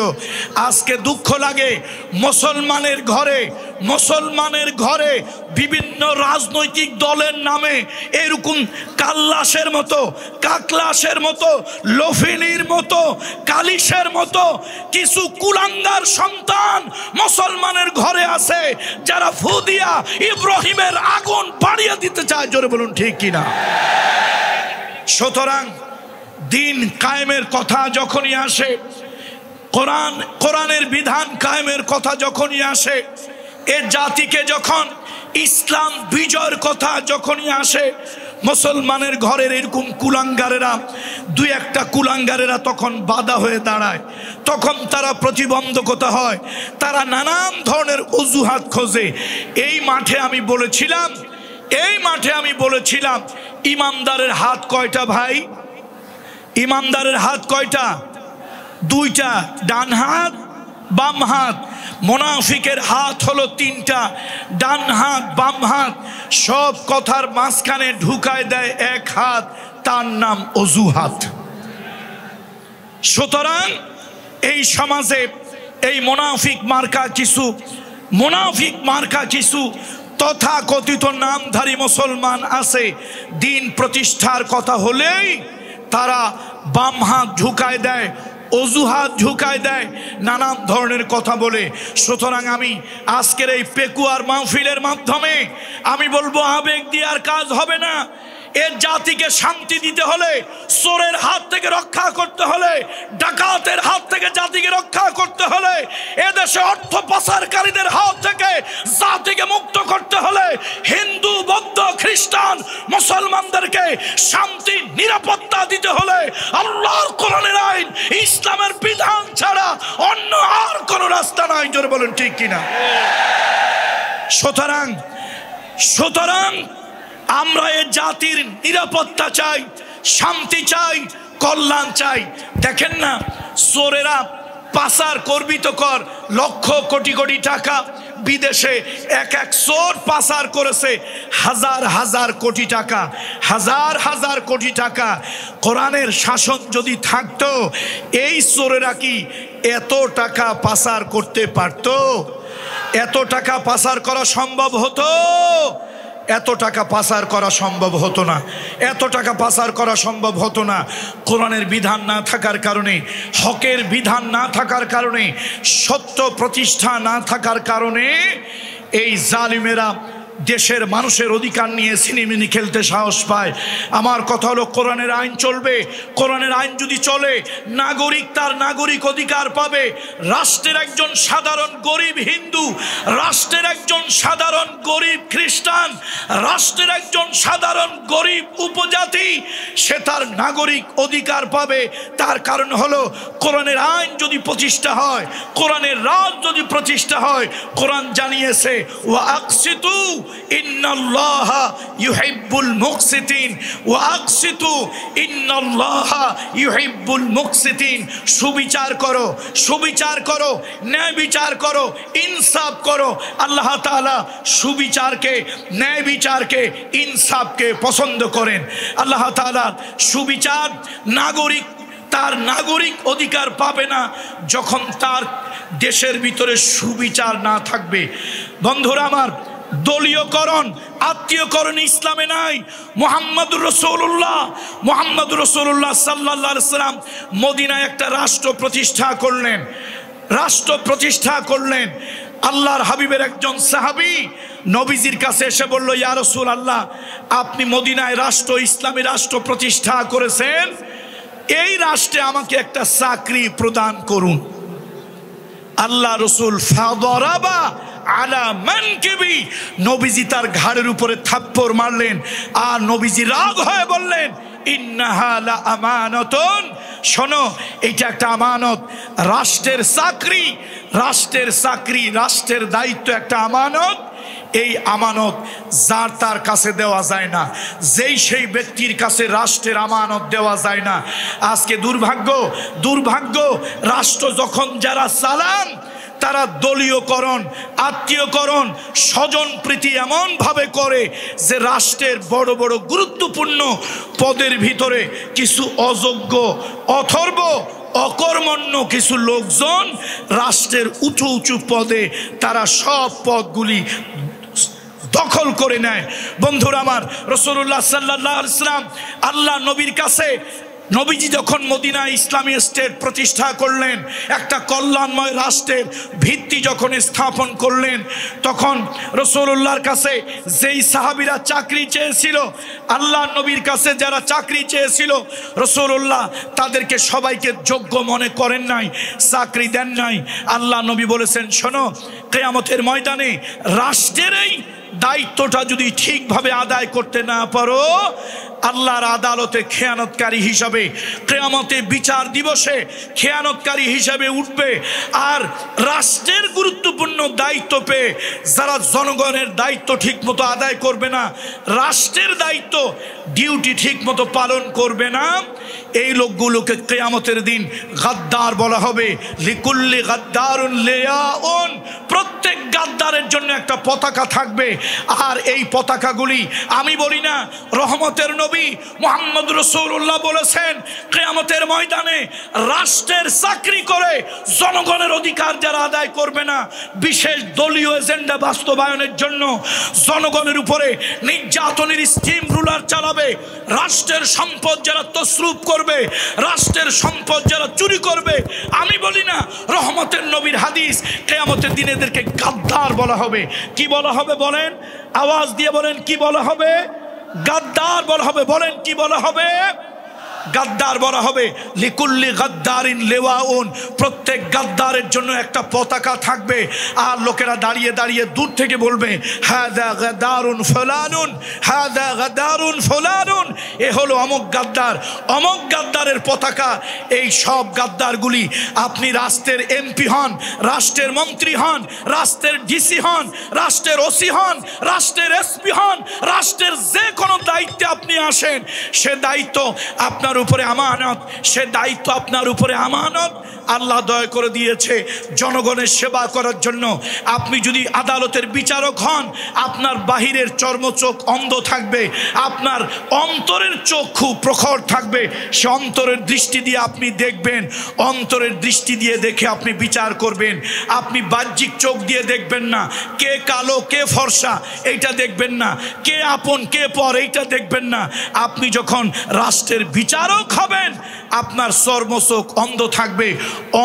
আজকে দুঃখ লাগে মুসলমানের ঘরে বিভিন্ন রাজনৈতিক দলের নামে এরকম কাল্লাসের মতো, কাকলাসের মতো, লফিনির মতো, কালিশের মতো কিছু কুলাঙ্গার সন্তান মুসলমানের ঘরে আছে যারা ফু দিয়া ইব্রাহিমের আগুন বাড়িয়ে দিতে চায়। জোরে বলুন ঠিক কিনা? সুতরাং দিন কায়েমের কথা যখনই আসে, কোরআনের বিধান কায়েমের কথা যখনই আসে, এ জাতিকে যখন ইসলাম বিজয়ের কথা যখনই আসে, মুসলমানের ঘরের এরকম কুলাঙ্গারেরা, দুই একটা কুলাঙ্গারেরা তখন বাধা হয়ে দাঁড়ায়, তখন তারা প্রতিবন্ধকতা হয়, তারা নানান ধরনের অজুহাত খোঁজে। এই মাঠে আমি বলেছিলাম ইমানদারের হাত কয়টা ভাই? ইমানদারের হাত কয়টা? দুইটা, ডান হাত বাম হাত। মুনাফিকের হাত হলো তিনটা, ডান হাত বাম হাত। সব কথার মাঝখানে ঢুকায় দেয় এক হাত, তার নাম অজুহাত। সুতরাং এই সমাজে এই মুনাফিক মার্কা কিছু তথাকথিত নামধারী মুসলমান আছে। দিন প্রতিষ্ঠার কথা হলেই তারা বাম হাত ঝুঁকায় দেয়, অজুহাত ঝুঁকায় দেয়, নানান ধরনের কথা বলে। সুতরাং আমি আজকের এই পেকুয়ার মাহফিলের মাধ্যমে আমি বলবো, আবেগ দিয়ে আর কাজ হবে না। এর জাতিকে শান্তি দিতে হলে, চোরের হাত থেকে রক্ষা করতে হলে, ডাকাতের হাত থেকে জাতিকে রক্ষা করতে হলে, এদেশে অর্থ পাচারকারীদের হাত থেকে জাতিকে মুক্ত করতে হলে, হিন্দু বৌদ্ধ খ্রিস্টান মুসলমানদেরকে শান্তি নিরাপত্তা দিতে হলে আল্লাহর কোরআনের আইন, ইসলামের বিধান ছাড়া অন্য আর কোনো রাস্তা নাই। জোরে বলেন ঠিক কিনা? সুতরাং আমরা এই জাতির নিরাপত্তা চাই, শান্তি চাই, কল্যাণ চাই। দেখেন না, চোরেরা পাচার করবিত কর লক্ষ কোটি কোটি টাকা বিদেশে, এক চোর পাচার করেছে হাজার হাজার কোটি টাকা, হাজার হাজার কোটি টাকা। কোরআনের শাসন যদি থাকতো, এই চোরেরা কি এত টাকা পাচার করতে পারতো? এত টাকা পাচার করা সম্ভব হতো? এত টাকা পাচার করা সম্ভব হতো না, এত টাকা পাচার করা সম্ভব হতো না। কোরআনের বিধান না থাকার কারণে, হকের বিধান না থাকার কারণে, সত্য প্রতিষ্ঠা না থাকার কারণে এই জালিমেরা দেশের মানুষের অধিকার নিয়ে সিনেমিনি খেলতে সাহস পায়। আমার কথা হলো, কোরআনের আইন চলবে। কোরআনের আইন যদি চলে, নাগরিক তার নাগরিক অধিকার পাবে। রাষ্ট্রের একজন সাধারণ গরিব হিন্দু, রাষ্ট্রের একজন সাধারণ গরিব খ্রিস্টান, রাষ্ট্রের একজন সাধারণ গরিব উপজাতি, সে তার নাগরিক অধিকার পাবে। তার কারণ হলো, কোরআনের আইন যদি প্রতিষ্ঠা হয়, কোরআনের রাজ যদি প্রতিষ্ঠা হয়, কোরআন জানিয়েছে ওয়া আকসিতু ইন্নাল্লাহা ইউহিব্বুল মুকসিতিন, ওয়া আকসিতু ইন্নাল্লাহা ইউহিব্বুল মুকসিতিন। সুবিচার করো, সুবিচার করো, ন্যায় বিচার করো, ইনসাফ করো। আল্লাহ তাআলা সুবিচারকে, ন্যায় বিচারকে, ইনসাফকে পছন্দ করেন। আল্লাহ তাআলা সুবিচার, নাগরিক তার নাগরিক অধিকার পাবে না যখন তার দেশের ভিতরে সুবিচার না থাকবে। বন্ধুরা আমার, দলীয়করণ, আত্মীয়করণ ইসলামে নাই। মুহাম্মদুর রাসূলুল্লাহ সাল্লাল্লাহু আলাইহি সাল্লাম মদিনায় একটা রাষ্ট্র প্রতিষ্ঠা করলেন। আল্লাহর হাবিবের একজন সাহাবী নবীজির কাছে এসে বলল, ইয়া রাসূলুল্লাহ, আপনি মদিনায় রাষ্ট্র, ইসলামী রাষ্ট্র প্রতিষ্ঠা করেছেন, এই রাষ্ট্রে আমাকে একটা চাকরি প্রদান করুন। আল্লাহ রসুল ফাদরাবা আলা মানকিবি, নবীজি তার ঘাড়ের উপরে থাপ্পড় মারলেন। আর নবীজি রাগ হয়ে বললেন, ইন্নাহা লা আমানাতুন, শোনো এটা একটা আমানত। রাষ্ট্রের চাকরি, রাষ্ট্রের চাকরি, রাষ্ট্রের দায়িত্ব একটা আমানত। এই আমানত যার তার কাছে দেওয়া যায় না, যেই সেই ব্যক্তির কাছে রাষ্ট্রের আমানত দেওয়া যায় না। আজকে দুর্ভাগ্য, দুর্ভাগ্য, রাষ্ট্র যখন যারা চালান তারা দলীয়করণ, আত্মীয়করণ, স্বজন প্রীতি এমনভাবে করে যে রাষ্ট্রের বড় বড় গুরুত্বপূর্ণ পদের ভিতরে কিছু অযোগ্য, অথর্ব, অকর্মণ্য কিছু লোকজন রাষ্ট্রের উঁচু উঁচু পদে তারা সব পদগুলি দখল করে নেয়। বন্ধুরা আমার, রাসূলুল্লাহ সাল্লাল্লাহু আলাইহি ওয়াসাল্লাম আল্লাহ নবীর কাছে, নবীজি যখন মদিনা ইসলামী স্টেট প্রতিষ্ঠা করলেন, একটা কল্যাণময় রাষ্ট্রের ভিত্তি যখন স্থাপন করলেন, তখন রাসূলুল্লাহর কাছে যেই সাহাবীরা চাকরি চেয়েছিল, আল্লাহ নবীর কাছে যারা চাকরি চেয়েছিল, রাসূলুল্লাহ তাদেরকে সবাইকে যোগ্য মনে করেন নাই, চাকরি দেন নাই। আল্লাহ নবী বলেছেন, শোনো, কিয়ামতের ময়দানে রাষ্ট্রের এই দায়িত্বটা যদি ঠিকভাবে আদায় করতে না পারো, আল্লাহর আদালতে খেয়ানতকারী হিসাবে, কিয়ামতে বিচার দিবসে খেয়ানতকারী হিসাবে উঠবে। আর রাষ্ট্রের গুরুত্বপূর্ণ দায়িত্ব পেয়ে যারা জনগণের দায়িত্ব ঠিকমতো আদায় করবে না, রাষ্ট্রের দায়িত্ব ডিউটি ঠিকমতো পালন করবে না, এই লোকগুলোকে কিয়ামতের দিন গাদ্দার বলা হবে। লিকুল্লি গাদ্দারুন লিয়াউন, প্রত্যেক গাদ্দারের জন্য একটা পতাকা থাকবে। আর এই পতাকাগুলি আমি বলি না, রহমতের নবী মুহাম্মদ রাসূলুল্লাহ বলেছেন, কিয়ামতের ময়দানে রাষ্ট্রের চাকরি করে জনগণের অধিকার যারা আদায় করবে না, বিশেষ দলীয় এজেন্ডা বাস্তবায়নের জন্য জনগণের উপরে নির্যাতনের স্টিম রুলার চালাবে, রাষ্ট্রের সম্পদ যারা তসরুপ করবে, রাষ্ট্রের সম্পদ যারা চুরি করবে, আমি বলি না, রহমতের নবীর হাদিস, কিয়ামতের দিনে এদেরকে গাদ্দার বলা হবে। কি বলা হবে বলেন? আওয়াজ দিয়ে বলেন, কি বলা হবে? গাদ্দার বলা হবে। বলেন, কি বলা হবে? গাদ্দার বলা হবে। লিকুল্লি গাদ্দারিন লিওয়াউন, প্রত্যেক গাদ্দারের জন্য একটা পতাকা থাকবে। আর লোকেরা দাঁড়িয়ে দাঁড়িয়ে দূর থেকে বলবে, হাযা গাদ্দারুন ফুলানুন, হাযা গাদ্দারুন ফুলানুন, এ হলো অমুক গাদ্দার, অমুক গাদ্দারের পতাকা। এই সব গাদ্দারগুলি, আপনি রাষ্ট্রের এমপি হন, রাষ্ট্রের মন্ত্রী হন, রাষ্ট্রের ডিসি হন, রাষ্ট্রের ওসি হন, রাষ্ট্রের এসপি হন, রাষ্ট্রের যে কোনো দায়িত্বে আপনি আসেন, সে দায়িত্ব আপনার উপরে আমানত, সে দায়িত্ব আপনার উপরে আমানত। আল্লাহ দয়া করে দিয়েছে জনগণের সেবা করার জন্য। আপনি যদি আদালতের বিচারক হন, আপনার বাহিরের চর্মচোখ অন্ধ থাকবে, আপনার অন্তরের চক্ষু প্রখর থাকবে। সে অন্তরের দৃষ্টি দিয়ে আপনি দেখবেন, অন্তরের দৃষ্টি দিয়ে দেখে আপনি বিচার করবেন। আপনি বাহ্যিক চোখ দিয়ে দেখবেন না, কে কালো কে ফর্সা এইটা দেখবেন না, কে আপন কে পর এইটা দেখবেন না। আপনি যখন রাষ্ট্রের বিচারক হবেন, আপনার চর্মচোখ অন্ধ থাকবে,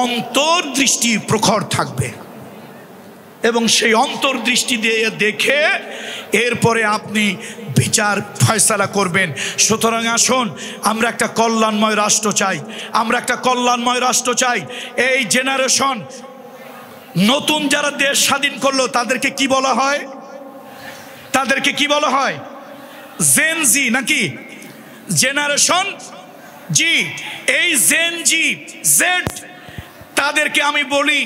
অন্তর্দৃষ্টি প্রখর থাকবে, এবং সেই অন্তর্দৃষ্টি দিয়ে দেখে এরপরে আপনি বিচার ফয়সালা করবেন। সুতরাং আসুন, আমরা একটা কল্যাণময় রাষ্ট্র চাই, আমরা একটা কল্যাণময় রাষ্ট্র চাই। এই জেনারেশন, নতুন যারা দেশ স্বাধীন করলো, তাদেরকে কি বলা হয়? তাদেরকে কি বলা হয়? জেন জি নাকি জেনারেশন জি? এই জেন জি, জেড, তাদেরকে আমি বলি,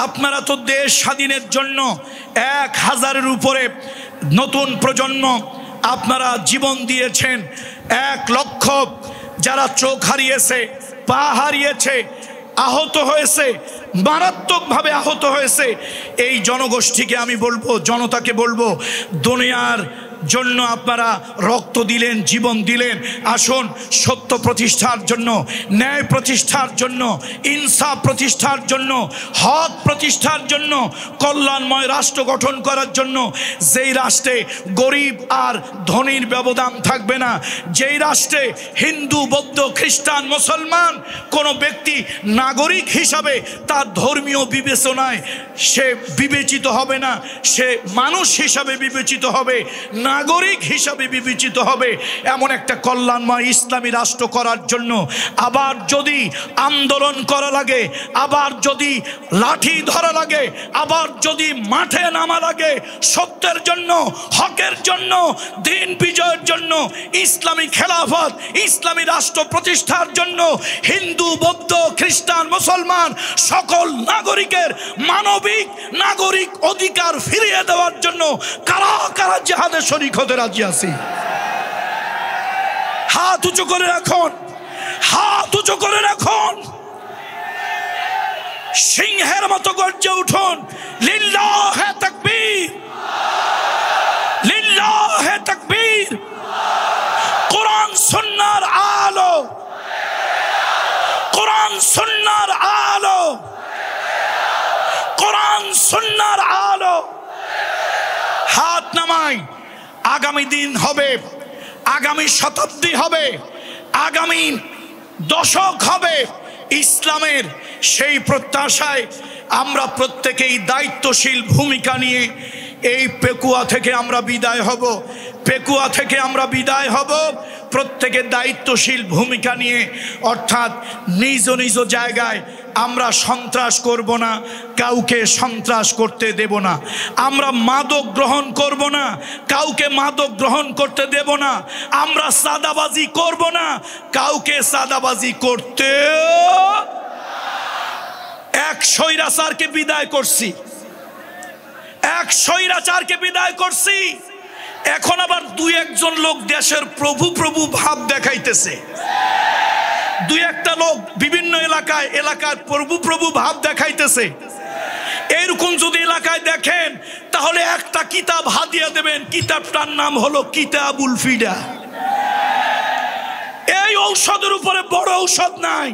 আপনারা তো দেশ স্বাধীনের জন্য 1000-এর উপরে নতুন প্রজন্ম আপনারা জীবন দিয়েছেন। 1 লক্ষ যারা চোখ হারিয়েছে, পা হারিয়েছে, আহত হয়েছে, মারাত্মকভাবে আহত হয়েছে, এই জনগোষ্ঠীকে আমি বলবো, জনতাকে বলবো, দুনিয়ার জন্য আপনারা রক্ত দিলেন, জীবন দিলেন। আসুন, সত্য প্রতিষ্ঠার জন্য, ন্যায় প্রতিষ্ঠার জন্য, ইনসাফ প্রতিষ্ঠার জন্য, হক প্রতিষ্ঠার জন্য, কল্যাণময় রাষ্ট্র গঠন করার জন্য, যেই রাষ্ট্রে গরিব আর ধনীর ব্যবধান থাকবে না, যেই রাষ্ট্রে হিন্দু বৌদ্ধ খ্রিস্টান মুসলমান কোনো ব্যক্তি নাগরিক হিসাবে তার ধর্মীয় বিবেচনায় সে বিবেচিত হবে না, সে মানুষ হিসাবে বিবেচিত হবে। নাগরিক হিসাবে বিবেচিত হবে এমন একটা কল্যাণময় ইসলামী রাষ্ট্র করার জন্য। আবার যদি আন্দোলন করা লাগে, আবার যদি লাঠি ধরা লাগে, আবার যদি মাঠে নামা লাগে, সত্যের জন্য, হকের জন্য, দিন বিজয়ের জন্য, ইসলামী খেলাফত, ইসলামী রাষ্ট্র প্রতিষ্ঠার জন্য, হিন্দু, বৌদ্ধ, খ্রিস্টান, মুসলমান সকল নাগরিকের মানবিক নাগরিক অধিকার ফিরিয়ে দেওয়ার জন্য কারা কারা জিহাদে শরীক হতে রাজি আছি? হাত উঁচু করে রাখুন, হাত উঁচু করে রাখুন, সিংহের মতো গর্জে উঠুন, লিল্লাহে তাকবীর, লিল্লাহে তাকবীর। কোরআন সুন্নাহর আলো, কোরআন সুন্নাহর আলো, কোরআন সুন্নাহর আলো। হাত নামাই। আগামী দিন হবে, আগামী শতাব্দী হবে, আগামী দশক হবে ইসলামের, সেই প্রত্যাশায় আমরা প্রত্যেকেই দায়িত্বশীল ভূমিকা নিয়ে এই পেকুয়া থেকে আমরা বিদায় হব, পেকুয়া থেকে আমরা বিদায় হব প্রত্যেকে দায়িত্বশীল ভূমিকা নিয়ে, অর্থাৎ নিজ নিজ জায়গায় আমরা সন্ত্রাস করব না, কাউকে সন্ত্রাস করতে দেব না। আমরা মাদক গ্রহণ করব না, কাউকে মাদক গ্রহণ করতে দেব না। আমরা সাদাবাজি করব না, কাউকে সাদাবাজি করতে। এক স্বৈরাচারকে বিদায় করছি, এক স্বৈরাচারকে বিদায় করছি। এখন আবার দুই একজন লোক দেশের প্রভু প্রভু ভাব দেখাইতেছে, দুই একটা লোক বিভিন্ন এলাকায় প্রভু প্রভু ভাব দেখাইতেছে। এইরকম যদি এলাকায় দেখেন তাহলে একটা কিতাব হাদিয়া দেবেন, কিতাবটার নাম হলো কিতাবুল ফিদা। এই ঔষধের উপরে বড় ঔষধ নাই।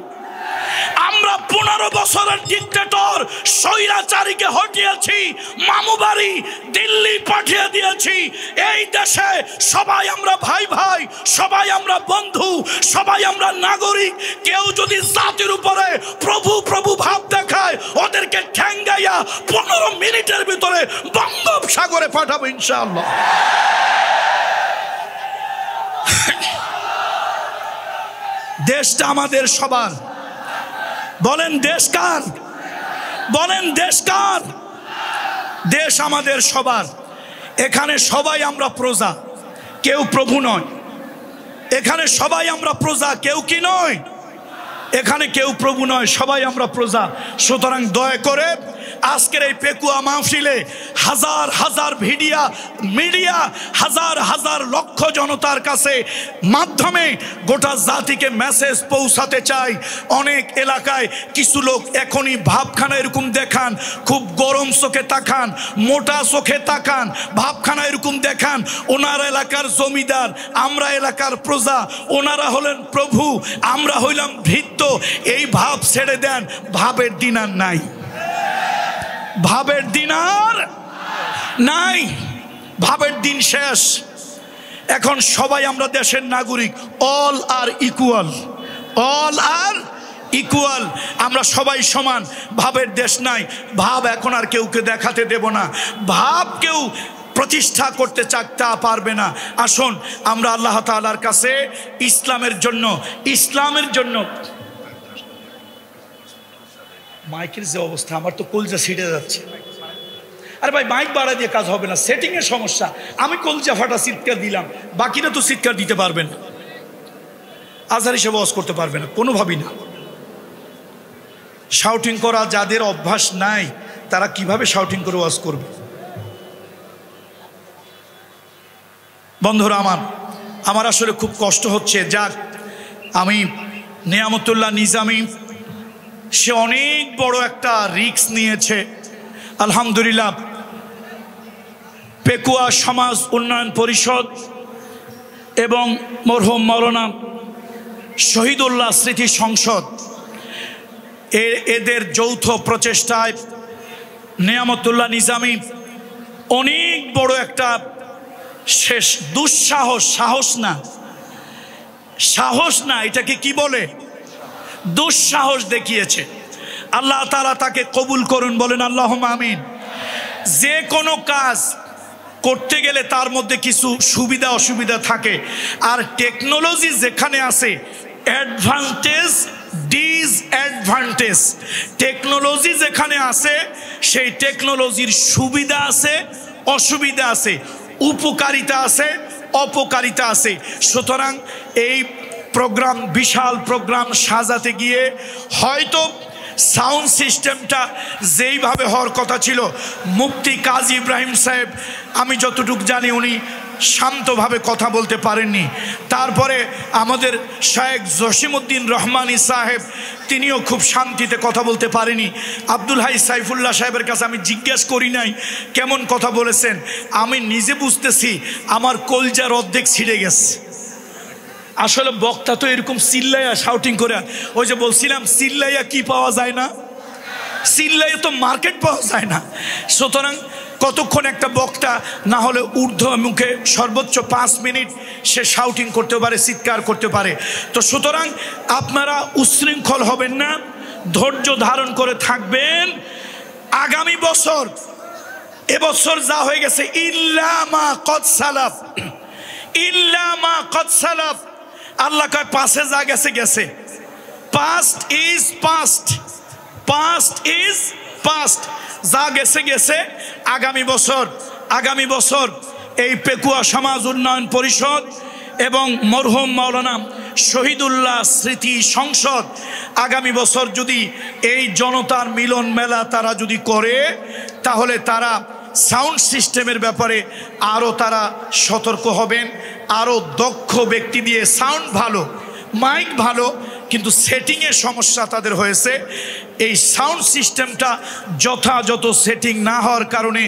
আমরা 15 বছরের ডিক্টেটর স্বৈরাচারীকে হটিয়েছি, মামু বাড়ি দিল্লি পাঠিয়ে দিয়েছি। এই দেশে সবাই আমরা ভাই ভাই, সবাই আমরা বন্ধু, সবাই আমরা নাগরিক। কেউ যদি জাতির উপরে প্রভু প্রভু ভাব দেখায় ওদেরকে ঠ্যাঙ্গাইয়া 15 মিনিটের ভিতরে বঙ্গোপসাগরে পাঠাবো ইনশাআল্লাহ। দেশটা আমাদের সবার। বলেন দেশ কার? বলেন দেশ কার? দেশ আমাদের সবার। এখানে সবাই আমরা প্রজা, কেউ প্রভু নয়। এখানে সবাই আমরা প্রজা, কেউ কি নয়। এখানে কেউ প্রভু নয়, সবাই আমরা প্রজা। সুতরাং দয়া করে আজকের এই পেকুয়া মাহফিলে হাজার হাজার মিডিয়া হাজার হাজার লক্ষ জনতার কাছে মাধ্যমে গোটা জাতিকে মেসেজ পৌঁছাতে চাই। অনেক এলাকায় কিছু লোক এখনই ভাবখানা এরকম দেখান, খুব গরম চোখে তাকান, মোটা চোখে তাকান, ভাবখানা এরকম দেখান ওনার এলাকার জমিদার, আমরা এলাকার প্রজা, ওনারা হলেন প্রভু, আমরা হইলাম ভৃত্য। এই ভাব ছেড়ে দেন, ভাবের দিন আর নাই, ভাবের দিন আর নাই, ভাবের দিন শেষ। এখন সবাই আমরা দেশের নাগরিক, অল আর ইকুয়াল, অল আর ইকুয়াল। আমরা সবাই সমান, ভাবের দেশ নাই। ভাব এখন আর কেউকে দেখাতে দেব না, ভাব কেউ প্রতিষ্ঠা করতে চাকতে পারবে না। আসুন আমরা আল্লাহ তাআলার কাছে ইসলামের জন্য মাইকের যে অবস্থা, আমার তো কলজা ছিঁড়ে যাচ্ছে। আরে ভাই মাইক বাড়া দিয়ে কাজ হবে না, সেটিং এর সমস্যা। আমি কলজা ফাটা চিৎকার দিলাম, বাকিরা তো চিৎকার দিতে পারবে না, আজহার হিসেবে ওয়াজ করতে পারবে না, কোনোভাবেই না। শাউটিং করা যাদের অভ্যাস নাই তারা কিভাবে শাউটিং করে ওয়াজ করবে? বন্ধুরা আমার আসলে খুব কষ্ট হচ্ছে। যাক, আমি নিয়ামতুল্লাহ নিজামী, সে অনেক বড় একটা রিস্ক নিয়েছে। আলহামদুলিল্লাহ, পেকুয়া সমাজ উন্নয়ন পরিষদ এবং মরহুম মাওলানা শহীদুল্লাহ স্মৃতি সংসদ এদের যৌথ প্রচেষ্টায় নিয়ামতুল্লাহ নিজামী অনেক বড় একটা শেষ দুঃসাহস, সাহস না, এটাকে কি বলে, দুঃসাহস দেখিয়েছে। আল্লাহ তাআলা তাকে কবুল করুন, বলেন আল্লাহুম্মা আমিন। যে কোনো কাজ করতে গেলে তার মধ্যে কিছু সুবিধা অসুবিধা থাকে। আর টেকনোলজি যেখানে আছে, অ্যাডভান্টেজ ডিসঅ্যাডভান্টেজ, টেকনোলজি যেখানে আছে সেই টেকনোলজির সুবিধা আছে, অসুবিধা আছে, উপকারিতা আছে, অপকারিতা আছে। সুতরাং এই প্রোগ্রাম, বিশাল প্রোগ্রাম সাজাতে গিয়ে হয়তো সাউন্ড সিস্টেমটা যেইভাবে হওয়ার কথা ছিল, মুফতি কাজী ইব্রাহিম সাহেব আমি যতটুকু জানি উনি শান্তভাবে কথা বলতে পারেননি। তারপরে আমাদের শায়েখ জসিমউদ্দিন রহমানী সাহেব তিনিও খুব শান্তিতে কথা বলতে পারেনি। আব্দুল হাই সাইফুল্লাহ সাহেবের কাছে আমি জিজ্ঞেস করি নাই কেমন কথা বলেছেন, আমি নিজে বুঝতেছি আমার কলজার অর্ধেক ছিঁড়ে গেছে। আসলে বক্তা তো এরকম চিল্লাইয়া শাউটিং করে, ওই যে বলছিলাম চিল্লাইয়া কি পাওয়া যায় না, চিল্লাইয়া তো মার্কেট পাওয়া যায় না। সুতরাং কতক্ষণ একটা বক্তা না হলে ঊর্ধ্ব মুখে সর্বোচ্চ 5 মিনিট সে শাউটিং করতে পারে, চিৎকার করতে পারে। তো সুতরাং আপনারা উচ্ছৃঙ্খল হবেন না, ধৈর্য ধারণ করে থাকবেন। আগামী বছর, এবছর যা হয়ে গেছে, ইল্লা মা কদ সালাফ, ইল্লা মা কদ সালাফ, আল্লাহ কয় পাশে যা গেছে গেছে, past is past, past is past, যা গেছে গেছে। আগামী বছর এই পেকুয়া সমাজ উন্নয়ন পরিষদ এবং মরহুম মাওলানা শহীদুল্লাহ স্মৃতি সংসদ আগামী বছর যদি এই জনতার মিলন মেলা তারা যদি করে, তাহলে তারা সাউন্ড সিস্টেমের ব্যাপারে আরও তারা সতর্ক হবেন। আরও দক্ষ ব্যক্তি দিয়ে, সাউন্ড ভালো, মাইক ভালো, কিন্তু সেটিংয়ের সমস্যা তাদের হয়েছে। এই সাউন্ড সিস্টেমটা যথাযথ সেটিং না হওয়ার কারণে,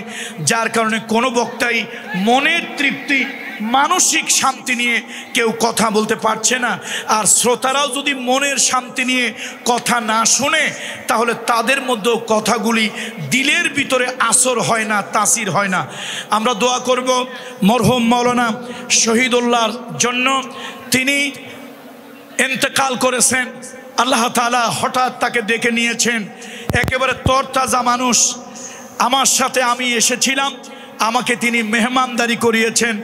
যার কারণে কোনো বক্তাই মনের তৃপ্তি, মানসিক শান্তি নিয়ে কেউ কথা বলতে পারছে না। আর শ্রোতারাও যদি মনের শান্তি নিয়ে কথা না শুনে, তাহলে তাদের মধ্যেও কথাগুলি দিলের ভিতরে আসর হয় না, তাসির হয় না। আমরা দোয়া করব মরহুম মাওলানা শহীদুল্লাহর জন্য। তিনি ইন্তেকাল করেছেন, আল্লাহ তাআলা হঠাৎ তাকে ডেকে নিয়েছেন। একেবারে তরতাজা মানুষ, আমার সাথে আমি এসেছিলাম, আমাকে তিনি মেহমানদারি করিয়েছেন,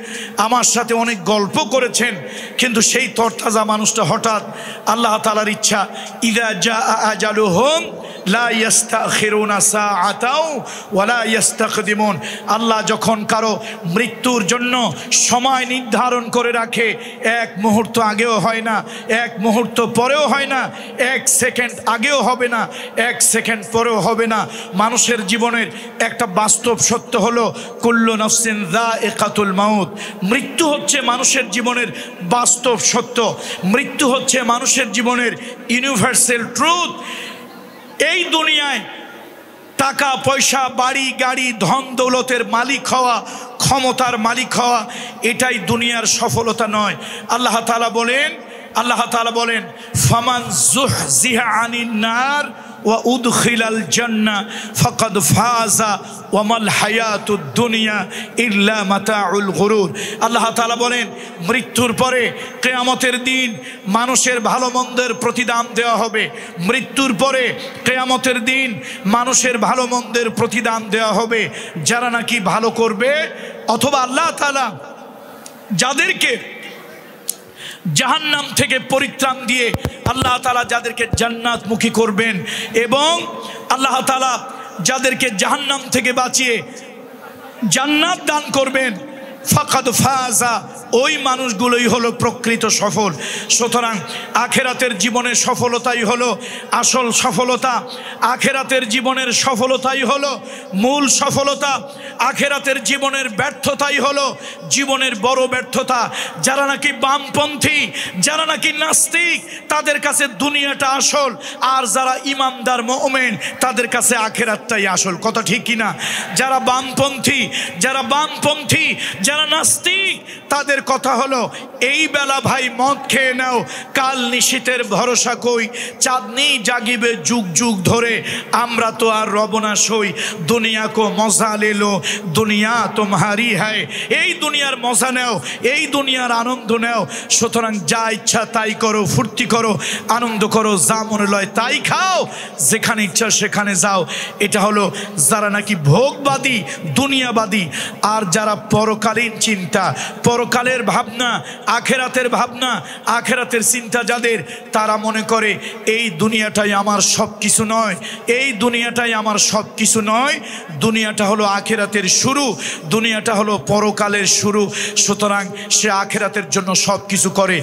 আমার সাথে অনেক গল্প করেছেন। কিন্তু সেই তরতাজা মানুষটা হঠাৎ আল্লাহ তাআলার ইচ্ছা, ইযা জাআ আজালুহুম লা ইস্তাখিরুনা সাআতাও ওয়ালা ইস্তাকদিমুন, আল্লাহ যখন কারো মৃত্যুর জন্য সময় নির্ধারণ করে রাখে, এক মুহূর্ত আগেও হয় না, এক মুহূর্ত পরেও হয় না, এক সেকেন্ড আগেও হবে না, এক সেকেন্ড পরেও হবে না। মানুষের জীবনের একটা বাস্তব সত্য হলো কুল্লু নাফসিন যায়িকাতুল মাউত, মৃত্যু হচ্ছে মানুষের জীবনের বাস্তব সত্য, মৃত্যু হচ্ছে মানুষের জীবনের ইউনিভার্সাল ট্রুথ। এই দুনিয়ায় টাকা পয়সা, বাড়ি গাড়ি, ধন দৌলতের মালিক হওয়া, ক্ষমতার মালিক হওয়া, এটাই দুনিয়ার সফলতা নয়। আল্লাহ তাআলা বলেন ফামান যুহজিহা আনিন নার ওয়া উদখিলাল জান্নাহ ফাকাদ ফাযা ওয়া মাল হায়াতুদ দুনিয়া ইল্লা মাতাউল গুরুর। আল্লাহ তাআলা বলেন মৃত্যুর পরে কিয়ামতের দিন মানুষের ভালো মন্দের প্রতিদান দেওয়া হবে। মৃত্যুর পরে কিয়ামতের দিন মানুষের ভালো মন্দের প্রতিদান দেওয়া হবে। যারা নাকি ভালো করবে, অথবা আল্লাহ তাআলা যাদেরকে জাহান্নাম থেকে পরিত্রাণ দিয়ে আল্লাহ তাআলা যাদেরকে জান্নাতমুখী করবেন, এবং আল্লাহ তাআলা যাদেরকে জাহান্নাম থেকে বাঁচিয়ে জান্নাত দান করবেন, ফাকাদ ফাযা, ওই মানুষগুলোই হলো প্রকৃত সফল। সুতরাং আখেরাতের জীবনের সফলতাই হলো আসল সফলতা, আখেরাতের জীবনের সফলতাই হলো মূল সফলতা, আখেরাতের জীবনের ব্যর্থতাই হলো জীবনের বড় ব্যর্থতা। যারা নাকি বামপন্থী, যারা নাকি নাস্তিক, তাদের কাছে দুনিয়াটা আসল, আর যারা ইমানদার মুমিন তাদের কাছে আখেরাতটাই আসল। কথা ঠিক কিনা? যারা বামপন্থী, যারা যারা নাস্তিক তাদের কথা হলো এই বেলা ভাই মদ খেয়ে নাও, কাল নিশীথের ভরসা কই, চাঁদনি জাগিবে যুগ যুগ ধরে, আমরা তো আর রবনা সই, দুনিয়া কো মজা লেলো দুনিয়া তোমারি হ্যায়। এই দুনিয়ার মজা নাও, এই দুনিয়ার আনন্দ নাও। সুতরাং যা ইচ্ছা তাই করো, ফুর্তি করো, আনন্দ করো, যা মনে লয় তাই খাও, যেখানে ইচ্ছা সেখানে যাও। এটা হলো যারা নাকি ভোগবাদী, দুনিয়াবাদী। আর যারা পরকালীন চিন্তা, পরকালের ভাবনা, আখেরাতের ভাবনা, আখেরাতের চিন্তা যাদের, তারা মনে করে এই দুনিয়াটাই আমার সব কিছু নয়, এই দুনিয়াটাই আমার সব কিছু নয়, দুনিয়াটা হলো আখেরাতের শুরু, দুনিয়াটা হলো পরকালের শুরু। সুতরাং সে আখেরাতের জন্য সব কিছু করে।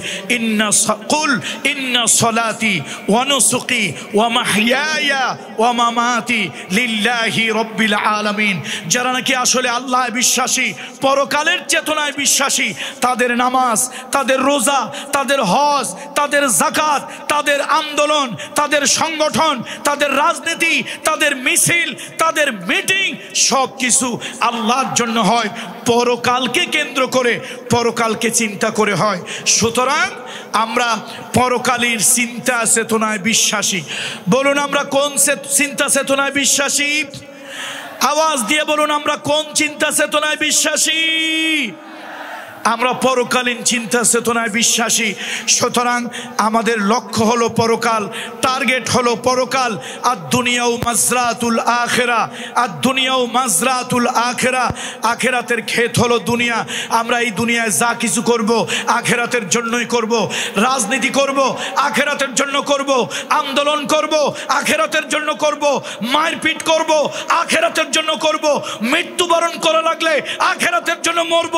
ইন্না সলাতি ওয়া নুসুকি ওয়া মাহইয়ায়া ওয়া মামাতি লিল্লাহি রাব্বিল আলামিন। যারা নাকি আসলে আল্লাহ বিশ্বাসী, পরকালের চেতনায় বিশ্বাসী, তাদের নামাজ, তাদের রোজা, তাদের হজ, তাদের যাকাত, তাদের আন্দোলন, তাদের সংগঠন, তাদের রাজনীতি, তাদের মিছিল, তাদের মিটিং সব কিছু আল্লাহর জন্য হয়, পরকালকে কেন্দ্র করে, পরকালকে চিন্তা করে হয়। সুতরাং আমরা পরকালীর চিন্তা চেতনায় বিশ্বাসী। বলুন আমরা কোন চিন্তা চেতনায় বিশ্বাসী? আওয়াজ দিয়ে বলুন আমরা কোন চিন্তা চেতনায় বিশ্বাসী? আমরা পরকালীন চিন্তা চেতনায় বিশ্বাসী। সুতরাং আমাদের লক্ষ্য হলো পরকাল, টার্গেট হলো পরকাল। আর দুনিয়াও মাজরাতুল আখেরা, আর দুনিয়াও মাজরাতুল আখেরা। আখেরাতের ক্ষেত হলো দুনিয়া। আমরা এই দুনিয়ায় যা কিছু করব আখেরাতের জন্যই করব, রাজনীতি করব আখেরাতের জন্য করব, আন্দোলন করব আখেরাতের জন্য করব, মারপিট করব আখেরাতের জন্য করব, মৃত্যুবরণ করা লাগলে আখেরাতের জন্য মরব,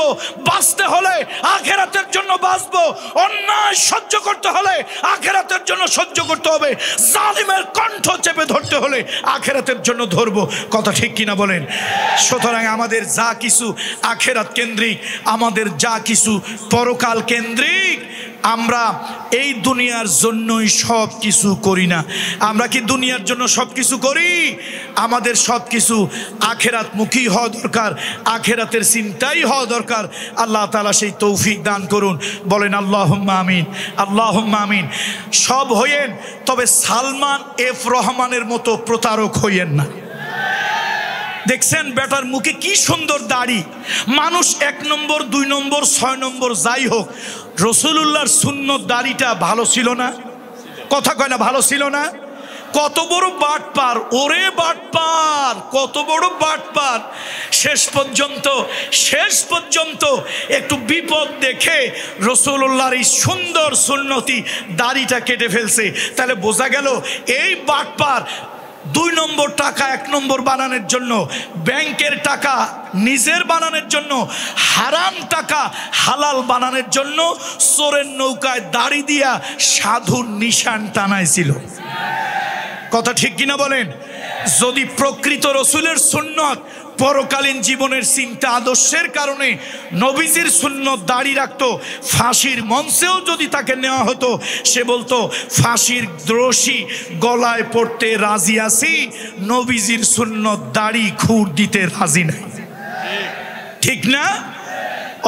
বাঁচতে হলে আখেরাতের জন্য বাঁচবো, অন্যায় সহ্য করতে হলে আখেরাতের জন্য সহ্য করতে হবে, জালিমের কণ্ঠ চেপে ধরতে হলে আখেরাতের জন্য ধরবো। কথা ঠিক কিনা বলেন? সুতরাং আমাদের যা কিছু আখেরাত কেন্দ্রিক, আমাদের যা কিছু পরকাল কেন্দ্রিক। আমরা এই দুনিয়ার জন্যই সব কিছু করি না। আমরা কি দুনিয়ার জন্য সব কিছু করি? আমাদের সব কিছু আখেরাতমুখী হওয়া দরকার, আখেরাতের চিন্তাই হওয়া দরকার। আল্লাহ তাআলা সেই তৌফিক দান করুন। বলেন আল্লাহুম্মা আমিন, আল্লাহুম্মা আমিন। সব হইয়েন, তবে সালমান এফ রহমানের মতো প্রতারক হইয়েন না। দেখছেন বেটার মুখে কি সুন্দর দাড়ি, মানুষ 1 নম্বর 2 নম্বর 6 নম্বর যাই হোক, রাসূলুল্লাহর সুন্নত দাড়িটা ভালো ছিল না? কথা কয় না ভালো ছিল না? কত বড় বাটপার, ওরে বাটপার, কত বড় বাটপার। শেষ পর্যন্ত একটু বিপদ দেখে রাসূলুল্লাহর এই সুন্দর সুন্নতি দাড়িটা কেটে ফেলছে। তাহলে বোঝা গেল এই বাটপার 2 নম্বর টাকা 1 নম্বর বানানোর জন্য, ব্যাংকের টাকা নিজের বানানোর জন্য, হারাম টাকা হালাল বানানোর জন্য চোরের নৌকায় দাড়ি দিয়া সাধুর নিশান টানাইছিল। কথা ঠিক কিনা বলেন? যদি প্রকৃত রাসূলের সুন্নত, পরকালীন জীবনের চিন্তা আদর্শের কারণে নবীজির সুন্নত দাড়ি রাখতো, ফাঁসির মঞ্চেও যদি তাকে নেওয়া হতো, সে বলতো ফাঁসির রশি গলায় পড়তে রাজি আছি, নবীজির সুন্নত দাড়ি খুর দিতে রাজি নাই। ঠিক না?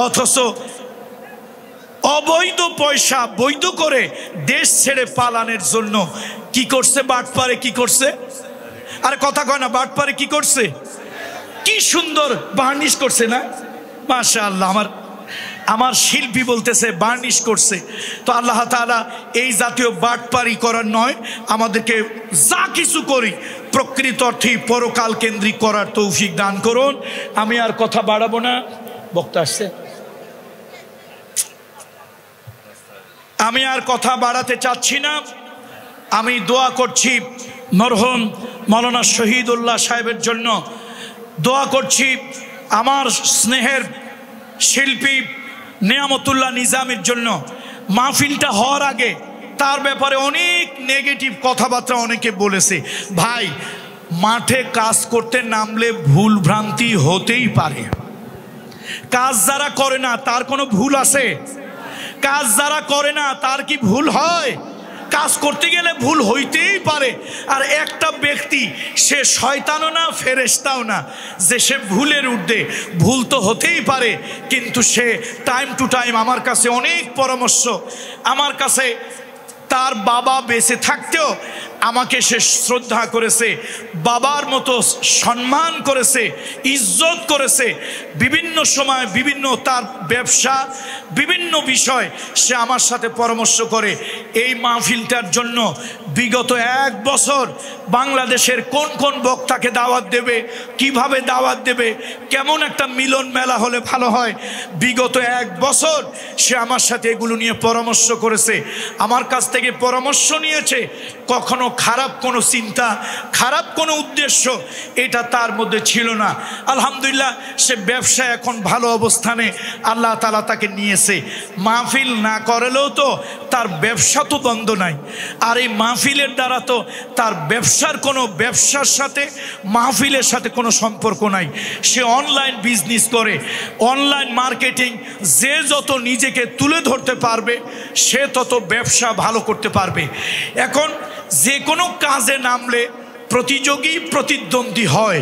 অথচ অবৈধ পয়সা বৈধ করে দেশ ছেড়ে পালানোর জন্য কি করছে বাটপারে? কি করছে? আরে কথা কয় না, বাটপারে কি করছে? কি সুন্দর বার্নিশ করছে না? মাশাআল্লাহ। আমার শিল্পী বলতেছে বার্নিশ করছে। তো আল্লাহ তাআলা এই জাতীয় বাটপারি করার নয়, আমাদেরকে যা কিছু করি প্রকৃত অর্থে পরকাল কেন্দ্রিক করার তৌফিক দান করুন। আমি আর কথা বাড়াবো না, বক্তা আসছে, আমি আর কথা বাড়াতে চাচ্ছি না। আমি দোয়া করছি মরহুম মাওলানা শহীদুল্লাহ সাহেবের জন্য, দোয়া করছি আমার স্নেহের শিল্পী নিয়ামতুল্লাহ নিজামীর জন্য। মাহফিলটা হওয়ার আগে তার ব্যাপারে অনেক নেগেটিভ কথাবার্তা অনেকে বলেছে। ভাই, মাঠে কাজ করতে নামলে ভুল ভ্রান্তি হতেই পারে। কাজ যারা করে না তার কোনো ভুল আছে? কাজ যারা করে না তার কি ভুল হয়? কাজ করতে গেলে ভুল হইতেই পারে। আর একটা ব্যক্তি সে শয়তানও না ফেরেশতাও না যে সে ভুলের ঊর্ধ্বে, ভুল তো হতেই পারে, কিন্তু সে টাইম টু টাইম আমার কাছে অনেক পরামর্শ, আমার কাছে তার বাবা বেঁচে থাকতেও আমাকে সে শ্রদ্ধা করেছে, বাবার মতো সম্মান করেছে, ইজ্জত করেছে। বিভিন্ন সময় বিভিন্ন তার ব্যবসা, বিভিন্ন বিষয় সে আমার সাথে পরামর্শ করে। এই মাহফিলটার জন্য বিগত 1 বছর বাংলাদেশের কোন কোন বক্তাকে দাওয়াত দেবে, কিভাবে দাওয়াত দেবে, কেমন একটা মিলন মেলা হলে ভালো হয়, বিগত 1 বছর সে আমার সাথে এগুলো নিয়ে পরামর্শ করেছে, আমার কাছ থেকে পরামর্শ নিয়েছে। কখনো খারাপ কোনো চিন্তা, খারাপ কোনো উদ্দেশ্য এটা তার মধ্যে ছিল না। আলহামদুলিল্লাহ সে ব্যবসায় এখন ভালো অবস্থানে আল্লাহ তাআলা তাকে নিয়েছে। মাহফিল না করলেও তো তার ব্যবসা তো বন্ধ নাই, আর এই মাহফিলের দ্বারা তো তার ব্যবসার সাথে মাহফিলের সাথে কোনো সম্পর্ক নাই। সে অনলাইন বিজনেস করে, অনলাইন মার্কেটিং, যে যত নিজেকে তুলে ধরতে পারবে সে তত ব্যবসা ভালো করতে পারবে। এখন যে কোনো কাজে নামলে প্রতিযোগী প্রতিদ্বন্দ্বী হয়।